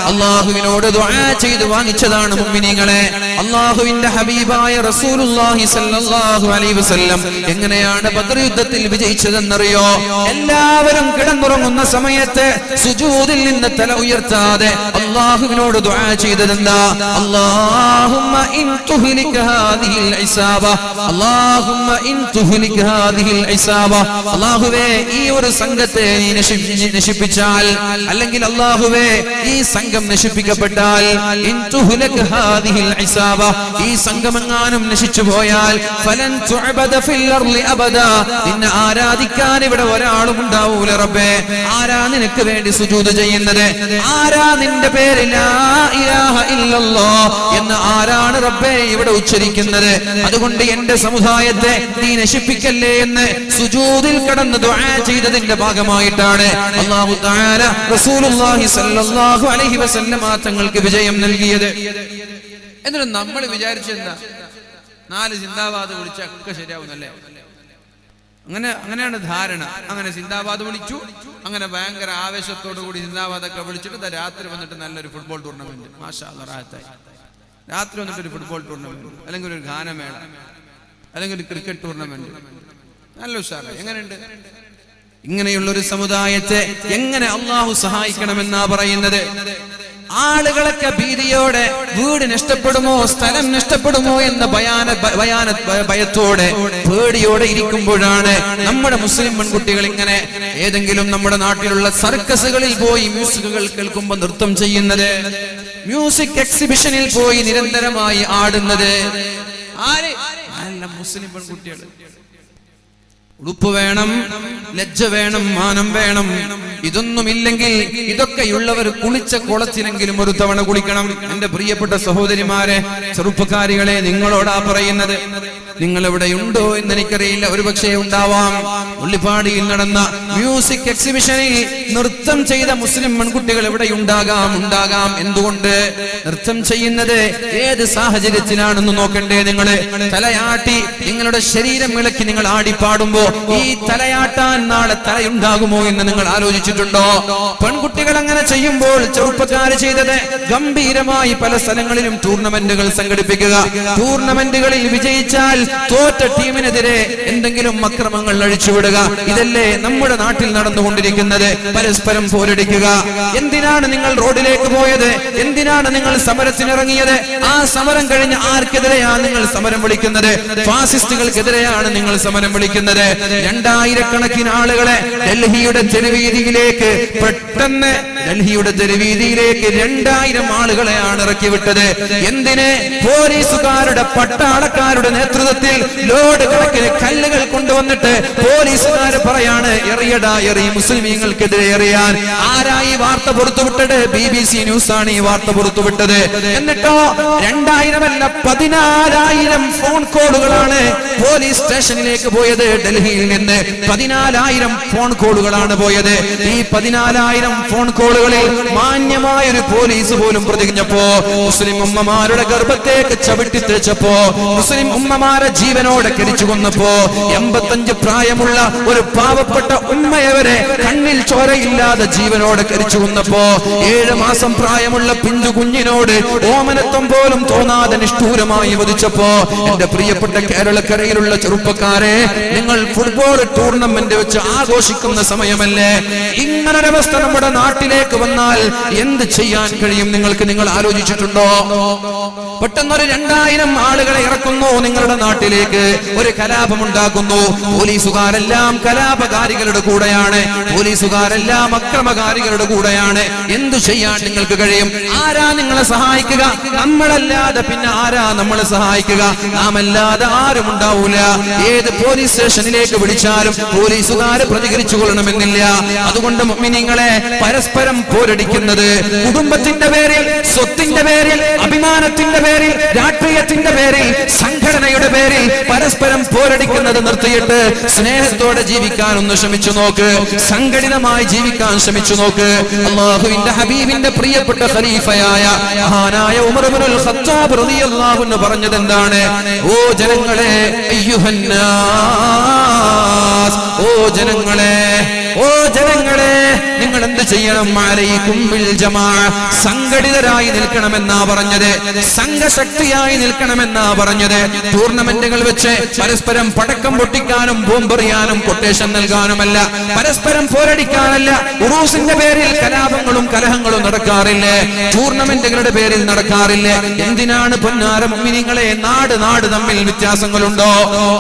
അള്ളാഹുവിനോട് ദുആ ചെയ്ത് വാങ്ങിച്ചതാണ് മുഅ്മിനീങ്ങളെ. അള്ളാഹുവിന്റെ ഹബീബായ റസൂലുള്ളാഹി സ്വല്ലല്ലാഹു അലൈഹി വസല്ലം എങ്ങനെയാണ് ബദർ യുദ്ധത്തിൽ വിജയിച്ചതെന്നറിയോ? എല്ലാവരും കിടന്നുറങ്ങുന്ന സമയത്ത് സുജൂദിൽ നിന്ന് തല ഉയർത്താതെ അള്ളാഹുവിനോട് ദുആ ചെയ്തതെന്താ? അല്ലാഹുമ്മ ഇൻ തുഹ്ലിക ഹാദിഹിൽ ഇസാബ, അല്ലാഹുമ്മ ഇൻ തുഹ്ലിക ഹാദിഹിൽ ഇസാബ, അല്ലാഹുവേ ഈ ഒരു സംഘത്തെ നീ നശിപ്പിച്ചാൽ, അല്ലെങ്കിൽ അല്ലാഹുവേ ഈ സംഘം നശിപ്പിക്കപ്പെട്ടാൽ, ഇൻ തുഹ്ലിക ഹാദിഹിൽ ഇസാബ, ഈ സംഘമെങ്ങാനും നശിച്ചു പോയാൽ, ഫലൻ തുഅബദ ഫിൽ അർളി അബദാ, നിന്നെ ആരാധിക്കാൻ ഇവിടെ ഒരാളും ഉണ്ടാവൂല റബ്ബേ. ആരാ നിനക്ക് വേണ്ടി സുജൂദ് ചെയ്യുന്നത്? ആരാ നിന്റെ പേര് ലാ ഇലാഹ ഇല്ലല്ലാഹ് എന്ന് ആരാണ് റബ്ബേ ഇവിടെ ഉച്ചരിക്കുന്നത്? അതുകൊണ്ട് എന്റെ സമുദായത്തെ നീ നശിപ്പിക്കല്ലേ എന്ന് സുജൂദിൽ കടന്ന് ദുആ ചെയ്തതിന്റെ ഭാഗമായിട്ടാണ് അല്ലാഹു തആല റസൂലുള്ളാഹി സ്വല്ലല്ലാഹു അലൈഹി വസല്ലം തങ്ങൾക്ക് വിജയം നൽകിയത്. എന്നിട്ട് നമ്മൾ വിചാരിച്ചെന്താ, 4 സിന്ദാബാദ് വിളിച്ചാൽ ഒക്കെ ശരിയാവുന്നല്ലേ? അങ്ങനെയാണ് ധാരണ. അങ്ങനെ സിന്ദാബാദ് വിളിച്ചു, അങ്ങനെ ഭയങ്കര ആവേശത്തോടു കൂടി സിന്ദാബാദൊക്കെ വിളിച്ചിട്ട് രാത്രി വന്നിട്ട് നല്ലൊരു ഫുട്ബോൾ ടൂർണമെന്റ്, മാഷാ അല്ലാഹ് റാഹത്തായി. രാത്രി വന്നിട്ടൊരു ഫുട്ബോൾ ടൂർണമെന്റ്, അല്ലെങ്കിൽ ഒരു ഗാനമേള, അല്ലെങ്കിൽ ഒരു ക്രിക്കറ്റ് ടൂർണമെന്റ്, നല്ല ഉഷാറായി. എങ്ങനെയുണ്ട്? ഇങ്ങനെയുള്ള ഒരു സമുദായത്തെ എങ്ങനെ അള്ളാഹു സഹായിക്കണമെന്നാ പറയുന്നത്? ആളുകളൊക്കെ ഭീതിയോടെ വീട് നഷ്ടപ്പെടുമോ, സ്ഥലം നഷ്ടപ്പെടുമോ എന്ന ഭയത്തോടെ പേടിയോടെ ഇരിക്കുമ്പോഴാണ് നമ്മുടെ മുസ്ലിം പെൺകുട്ടികൾ ഇങ്ങനെ ഏതെങ്കിലും നമ്മുടെ നാട്ടിലുള്ള സർക്കസുകളിൽ പോയി മ്യൂസിക്കുകൾ കേൾക്കുമ്പോൾ നൃത്തം ചെയ്യുന്നത്, മ്യൂസിക് എക്സിബിഷനിൽ പോയി നിരന്തരമായി ആടുന്നത്. ആര്? നല്ല മുസ്ലിം പെൺകുട്ടികൾ. ഉടുപ്പ് വേണം, ലജ്ജ വേണം, മാനം വേണം. ഇതൊന്നുമില്ലെങ്കിൽ ഇതൊക്കെയുള്ളവർ കുളിച്ച കുളത്തിലെങ്കിലും ഒരു തവണ കുളിക്കണം. എന്റെ പ്രിയപ്പെട്ട സഹോദരിമാരെ, ചെറുപ്പക്കാരികളെ, നിങ്ങളോടാ പറയുന്നത്. നിങ്ങൾ എവിടെ ഉണ്ടോ എന്ന് എനിക്കറിയില്ല, ഒരുപക്ഷെ ഉണ്ടാവാം. ഉള്ളിപ്പാടിയിൽ നടന്ന മ്യൂസിക് എക്സിബിഷനിൽ നൃത്തം ചെയ്ത മുസ്ലിം പെൺകുട്ടികൾ എവിടെ ഉണ്ടാകാം. എന്തുകൊണ്ട്? നൃത്തം ചെയ്യുന്നത് ഏത് സാഹചര്യത്തിലാണെന്ന് നോക്കണ്ടേ നിങ്ങൾ? തലയാട്ടി നിങ്ങളുടെ ശരീരം ഇളക്കി നിങ്ങൾ ആടിപ്പാടുമ്പോ ഈ തലയാട്ടാൻ നാളെ തലയുണ്ടാകുമോ എന്ന് നിങ്ങൾ ആലോചിച്ചിട്ടുണ്ടോ? പെൺകുട്ടികൾ അങ്ങനെ ചെയ്യുമ്പോൾ ചെറുപ്പക്കാർ ചെയ്തത് ഗംഭീരമായി പല സ്ഥലങ്ങളിലും ടൂർണമെന്റുകൾ സംഘടിപ്പിക്കുക. ടൂർണമെന്റുകളിൽ വിജയിച്ചാൽ തോറ്റ ടീമിനെതിരെ എന്തെങ്കിലും അക്രമങ്ങൾ അഴിച്ചുവിടുക. ഇതല്ലേ നമ്മുടെ നാട്ടിൽ നടന്നുകൊണ്ടിരിക്കുന്നത്? പരസ്പരം പോരടിക്കുക. എന്തിനാണ് നിങ്ങൾ റോഡിലേക്ക് പോയത്? എന്തിനാണ് നിങ്ങൾ സമരത്തിനിറങ്ങിയത്? ആ സമരം കഴിഞ്ഞ് ആർക്കെതിരെയാണ് നിങ്ങൾ സമരം വിളിക്കുന്നത്? ഫാസിസ്റ്റുകൾക്കെതിരെയാണ് നിങ്ങൾ സമരം വിളിക്കുന്നത്. 2000 ആളുകളെ ഡൽഹിയുടെ തെരുവീതിയിലേക്ക്, പെട്ടെന്ന് ഡൽഹിയുടെ തെരുവീതിയിലേക്ക് 2000 ആളുകളെയാണ് ഇറക്കിവിട്ടത്. എന്തിന്? പോലീസുകാരുടെ, പട്ടാളക്കാരുടെ നേതൃത്വത്തിൽ ലോഡ് കണക്കിന് കല്ലുകൾ കൊണ്ടുവന്നിട്ട് പോലീസുകാർ പറയാണ് എറിയടാ, എറി, മുസ്ലിമീങ്ങൾക്കെതിരെ എറിയാൻ. ആരായി വാർത്ത പുറത്തുവിട്ടത്? BBC ന്യൂസ് ആണ് ഈ വാർത്ത പുറത്തുവിട്ടത്. എന്നിട്ടോ 2000 അല്ല 14000 ഫോൺ കോളുകളാണ് പോലീസ് സ്റ്റേഷനിലേക്ക് പോയത്. ഡൽഹിയിൽ നിന്ന് 14000 ഫോൺ കോളുകളാണ് പോയത്. ഈ 14000 ഫോൺ കോളുകളിൽ മാന്യമായൊരു പോലീസ് പോലും പ്രതിജ്ഞപ്പോ, മുസ്ലിം ഉമ്മമാരുടെ ഗർഭത്തേക്ക് ചവിട്ടി തേച്ചപ്പോ, മുസ്ലിം ഉമ്മമാരെ ജീവനോടെ കരിച്ചു കൊന്നപ്പോ, 85 പ്രായമുള്ള ഒരു പാവപ്പെട്ട ഉമ്മയെ വരെ കണ്ണിൽ ചോരയില്ലാതെ ജീവനോടെ കരിച്ചു കൊന്നപ്പോ, 7 മാസം പ്രായമുള്ള പിഞ്ചു കുഞ്ഞിനോട് ഓമനത്വം പോലും തോന്നാതെ നിഷ്ഠൂരമായി വധിച്ചപ്പോ, എന്റെ പ്രിയപ്പെട്ട കേരളക്കരയിലുള്ള ചെറുപ്പക്കാരെ, നിങ്ങൾ ഫുട്ബോൾ ടൂർണമെന്റ് വെച്ച് ആഘോഷിക്കുന്ന സമയമല്ലേ? ഇങ്ങനൊരവസ്ഥ നമ്മുടെ നാട്ടിലേക്ക് വന്നാൽ എന്ത് ചെയ്യാൻ കഴിയും നിങ്ങൾക്ക്? നിങ്ങൾ ആലോചിച്ചിട്ടുണ്ടോ? പെട്ടെന്നൊരു 2000 ആളുകളെ ഇറക്കുന്നു നിങ്ങളുടെ നാട്ടിലേക്ക്, ഒരു കലാപമുണ്ടാക്കുന്നു. പോലീസുകാരെല്ലാം കലാപകാരികളുടെ കൂടെയാണ്, പോലീസുകാരെല്ലാം അക്രമകാരികളുടെ കൂടെയാണ്. എന്തു ചെയ്യാൻ നിങ്ങൾക്ക് കഴിയും? ആരാ നിങ്ങളെ സഹായിക്കുക? നമ്മളല്ലാതെ പിന്നെ ആരാ നമ്മളെ സഹായിക്കുക? നാം അല്ലാതെ ആരും ഉണ്ടാവൂല. ഏത് പോലീസ് സ്റ്റേഷനിലേക്ക് വിളിച്ചാലും പോലീസുകാർ പ്രതികരിച്ചു കൊള്ളണമെന്നില്ല. അതുകൊണ്ട് മുഅ്മിനീങ്ങളെ, പരസ്പരം പോരടിക്കുന്നത് കുടുംബത്തിന്റെ പേരിൽ, സ്വത്തിന്റെ പേരിൽ, അഭിമാനത്തിന്റെ പേരിൽ, രാഷ്ട്രീയത്തിന്റെ പേരിൽ, സംഘടനയുടെ പേരിൽ പരസ്പരം പോരടിക്കുന്നത് നിർത്തിയിട്ട് സ്നേഹത്തോടെ ജീവിക്കാൻ ഒന്ന് ശ്രമിച്ചു നോക്ക്. സംഘടിതമായി ജീവിക്കാൻ ശ്രമിച്ചു നോക്ക്. അല്ലാഹുവിന്റെ ഹബീബിന്റെ പ്രിയപ്പെട്ട ഖലീഫയായ മഹാനായ ഉമർ ഇബ്നുൽ ഖത്താബ് റളിയല്ലാഹു അൻഹു പറഞ്ഞത് എന്താണ്? ഓ ജനങ്ങളെ, അയ്യുഹന്നാസ്, ഓ ജനങ്ങളെ, ഓ ജനങ്ങളെ, നിങ്ങൾ എന്ത് ചെയ്യണം? അലൈക്കും ബിൽ ജമാഅ, സംഘടിതരായി നിൽക്കണമെന്നാ പറഞ്ഞത്, സംഘശക്തിയായി നിൽക്കണമെന്നാ പറഞ്ഞത്. ടൂർണമെന്റുകൾ വെച്ച് പരസ്പരം പടക്കം പൊട്ടിക്കാനും ബോംബെറിയാനും കൊട്ടേഷൻ നൽകാനുമല്ല, പരസ്പരം പോരടിക്കാനല്ല. ഉറൂസിന്റെ പേരിൽ കലാപങ്ങളും കലഹങ്ങളും നടക്കാറില്ലേ? ടൂർണമെന്റുകളുടെ പേരിൽ നടക്കാറില്ലേ? എന്തിനാണ് പൊന്നാര മുഅ്മിനീങ്ങളെ നാട് തമ്മിൽ വ്യത്യാസങ്ങളുണ്ടോ?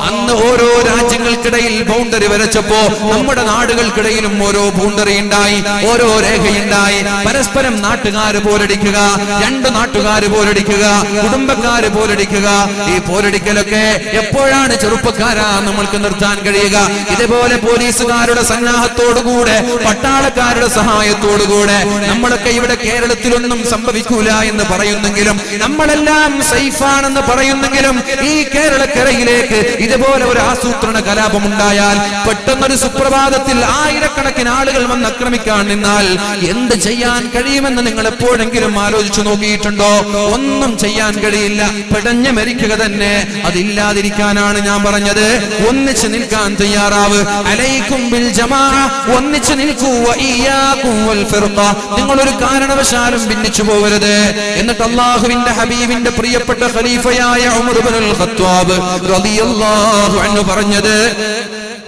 അന്ന് ഓരോ രാജ്യങ്ങൾക്കിടയിൽ ബൗണ്ടറി വരച്ചപ്പോ നമ്മുടെ നാടുകൾക്കിടയിലും ഓരോ ബൗണ്ടറി ഉണ്ടായി, ഓരോ രേഖയുണ്ടായി. പരസ്പരം നാട്ടുകാര് പോരടിക്കുക, രണ്ട് നാട്ടുകാര് പോരടിക്കുക, കുടുംബക്കാര് പോരടിക്കുക. ഈ പോരടിക്കലൊക്കെ എപ്പോഴാണ് ചെറുപ്പക്കാരാ നമ്മൾക്ക് നിർത്താൻ കഴിയുക? ഇതുപോലെ പോലീസുകാരുടെ സന്നാഹത്തോടുകൂടെ, പട്ടാളക്കാരുടെ സഹായത്തോടുകൂടെ നമ്മളൊക്കെ ഇവിടെ കേരളത്തിലൊന്നും സംഭവിക്കൂല എന്ന് പറയുന്നെങ്കിലും, നമ്മളെല്ലാം സേഫാണെന്ന് പറയുന്നെങ്കിലും, ഈ കേരളക്കരയിലേക്ക് ഇതുപോലെ ഒരു ആസൂത്രണ കലാപം ഉണ്ടായാൽ, പെട്ടെന്നൊരു സുപ്രഭാതത്തിൽ ആയിരക്കണക്കിന് ആളുകൾ വന്ന് ആക്രമിക്കാൻ നിന്നാൽ എന്ത് ചെയ്യാൻ കഴിയുമെന്ന് നിങ്ങൾ എപ്പോഴെങ്കിലും ആലോചിച്ചു നോക്കിയിട്ടുണ്ടോ? ഒന്നും ചെയ്യാൻ കഴിയില്ല, പെടഞ്ഞു മരിക്കുക തന്നെ. അതില്ലാതിരിക്കാനാണ് ഞാൻ പറഞ്ഞത്, ഒന്നിച്ചു നിൽക്കാൻ തയ്യാറാവ്. അലൈക്കും ബിൽ ജമാഅ, ഒന്നിച്ചു നിൽക്കൂ. വഇയ്യാകും വൽ ഫിർഖ, നിങ്ങൾ ഒരു കാരണവശാലും ഭിന്നിച്ചു പോകരുത്. എന്നിട്ട് അല്ലാഹുവിന്റെ ഹബീബിന്റെ പ്രിയപ്പെട്ട ഖലീഫയായ ഉമർ ഇബ്നുൽ ഖത്താബ് റളിയല്ലാഹു അൻഹു പറഞ്ഞത്,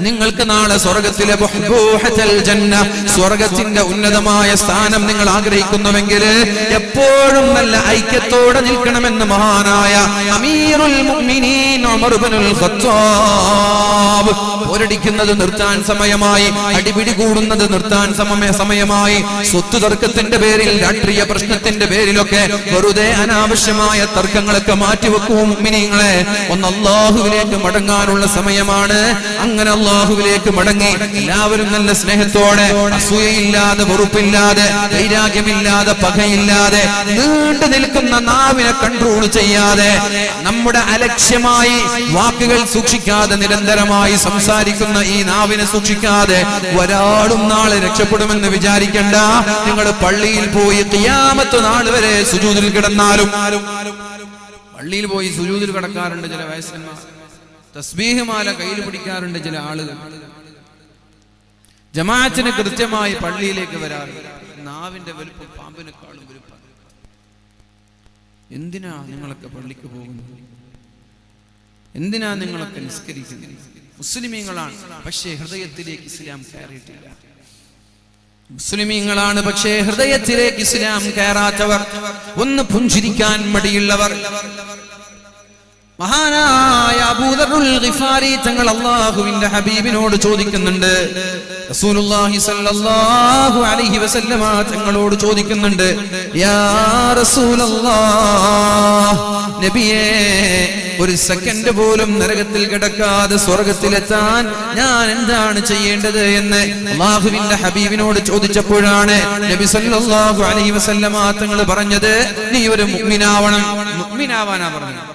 നിങ്ങൾക്ക് നാളെ സ്വർഗത്തിലെ സ്വർഗത്തിന്റെ ഉന്നതമായ സ്ഥാനം നിങ്ങൾ ആഗ്രഹിക്കുന്നുവെങ്കിൽ എപ്പോഴും നല്ല ഐക്യത്തോടെ നിൽക്കണമെന്ന് മഹാനായ അമീറുൽ മുഅ്മിനീൻ ഉമർ ഇബ്നുൽ ഖത്താബ്. പോരടിക്കുന്നത് നിർത്താൻ സമയമായി, അടിപിടി കൂടുന്നത് നിർത്താൻ സമയമായി. സ്വത്ത് തർക്കത്തിന്റെ പേരിൽ, രാഷ്ട്രീയ പ്രശ്നത്തിന്റെ പേരിലൊക്കെ വെറുതെ അനാവശ്യമായ തർക്കങ്ങളൊക്കെ മാറ്റിവെക്കൂ മുഅ്മിനീങ്ങളെ. ഒന്ന് അല്ലാഹുവിലേക്ക് മടങ്ങാനുള്ള സമയമാണ്. അങ്ങനെ അല്ലാഹുവിലേക്ക് മടങ്ങി എല്ലാവരും നല്ല സ്നേഹത്തോടെ, അസൂയയില്ലാതെ, വെറുപ്പില്ലാതെ, വൈരാഗ്യമില്ലാതെ, പകയില്ലാതെ, നീണ്ടു നിൽക്കുന്ന നാവിനെ കൺട്രോൾ ചെയ്യാതെ, നമ്മുടെ അലക്ഷ്യമായി വാക്കുകൾ സൂക്ഷിക്കാതെ, നിരന്തരമായി സംസാരിക്കുന്ന ഈ നാവിനെ സൂക്ഷിക്കാതെ ഒരാളും നാളെ രക്ഷപ്പെടുമെന്ന് വിചാരിക്കണ്ട. നിങ്ങൾ പള്ളിയിൽ പോയി ഖിയാമത്ത് നാൾ വരെ സുജൂദിൽ കിടന്നാലും, പള്ളിയിൽ പോയി സുജൂദിൽ കിടക്കാറുണ്ട് ചില വയസ്സന്മാർ, തസ്ബീഹ് മാല കയ്യിൽ പിടിക്കാറുണ്ട് ചില ആളുകൾ, ജമാഅത്തിന് കൃത്യമായി പള്ളിയിലേക്ക് വരാറുണ്ട്. നാവിന്റെ വലുപ്പം പാമ്പിനെക്കാളും വലുപ്പം. എന്തിനാ നിങ്ങളൊക്കെ പള്ളിക്ക് പോകുന്നത്? എന്തിനാ നിങ്ങളൊക്കെ നിസ്കരിക്കുന്നത്? മുസ്ലിമീങ്ങളാണ്, പക്ഷേ ഹൃദയത്തിലേക്ക് ഇസ്ലാം കയറിയിട്ടില്ല. മുസ്ലിമീങ്ങളാണ്, പക്ഷേ ഹൃദയത്തിലേക്ക് ഇസ്ലാം കയറാത്തവർ, ഒന്ന് പുഞ്ചിരിക്കാൻ മടിയുള്ളവർ. മഹാനായ അബൂദറുൽ ഗിഫാരി തങ്ങൾ അല്ലാഹുവിന്റെ ഹബീബിനോട് ചോദിക്കുന്നുണ്ട്, റസൂലുള്ളാഹി സ്വല്ലല്ലാഹു അലൈഹി വസല്ലമ തങ്ങളോട് ചോദിക്കുന്നുണ്ട്, യാ റസൂലല്ലാഹ്, നബിയേ, ഒരു സെക്കൻഡ് പോലും നരകത്തിൽ കിടക്കാതെ സ്വർഗത്തിലെത്താൻ ഞാൻ എന്താണ് ചെയ്യേണ്ടത് എന്ന് അല്ലാഹുവിന്റെ ഹബീബിനോട് ചോദിച്ചപ്പോഴാണ് നബി സല്ലല്ലാഹു അലൈഹി വസല്ലമ തങ്ങൾ പറഞ്ഞത്, നീ ഒരു മുഅ്മിനാവണം. മുഅ്മിനാവാനാ പറഞ്ഞത്,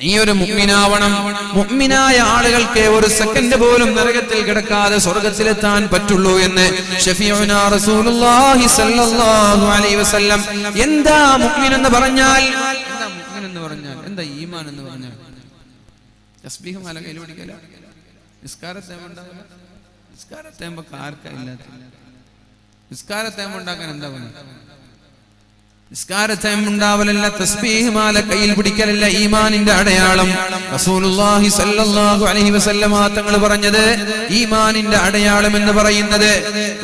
നീ ഒരു മുഅ്മിനാവണം. മുഅ്മിനായ ആളുകൾക്ക് ഒരു സെക്കൻഡ് പോലും നരകത്തിൽ കിടക്കാതെ സ്വർഗത്തിലെത്താൻ പറ്റുള്ളൂ എന്ന് ശഫീഉനാ റസൂലുള്ളാഹി സ്വല്ലല്ലാഹു അലൈഹി വസല്ലം. എന്താ മുഅ്മിൻ എന്ന് പറഞ്ഞാൽ? എന്താ മുഅ്മിൻ എന്ന് പറഞ്ഞാൽ? എന്താ ഈമാൻ എന്ന് പറഞ്ഞാൽ? തസ്ബീഹ് മാല കയ്യിൽ പിടിക്കല, നിസ്കാരത്തെ ഉണ്ടാവില്ല, നിസ്കാരത്തെ ആർക്കായില്ലാത്ത, നിസ്കാരത്തെ ഉണ്ടാക്കാൻ എന്താ പറയുക? നിസ്കാരത്തെ ഉണ്ടാവലല്ല, തസ്ബീഹ് മാല കയ്യിൽ പിടിക്കലല്ല ഈമാനിന്റെ അടയാളം. റസൂലുള്ളാഹി സ്വല്ലല്ലാഹു അലൈഹി വസല്ലമ തങ്ങൾ പറഞ്ഞത്, ഈമാനിന്റെ അടയാളം എന്ന് പറയുന്നത്,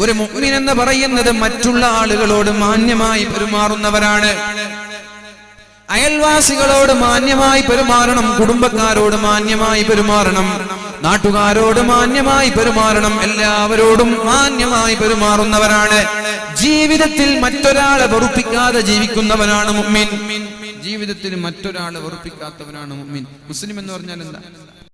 ഒരു മുഅ്മിൻ എന്ന് പറയുന്നത് മറ്റുള്ള ആളുകളോട് മാന്യമായി പെരുമാറുന്നവരാണ്. അയൽവാസികളോട് മാന്യമായി പെരുമാറണം, കുടുംബക്കാരോട് മാന്യമായി പെരുമാറണം, നാട്ടുകാരോട് മാന്യമായി പെരുമാറണം, എല്ലാവരോടും മാന്യമായി പെരുമാറുന്നവരാണ്. ജീവിതത്തിൽ മറ്റൊരാളെ വെറുപ്പിക്കാതെ ജീവിക്കുന്നവനാണ് മുഅ്മിൻ. ജീവിതത്തിൽ മറ്റൊരാളെ വെറുപ്പിക്കാത്തവനാണ് മുഅ്മിൻ. മുസ്ലിം എന്ന് പറഞ്ഞാൽ എന്താ?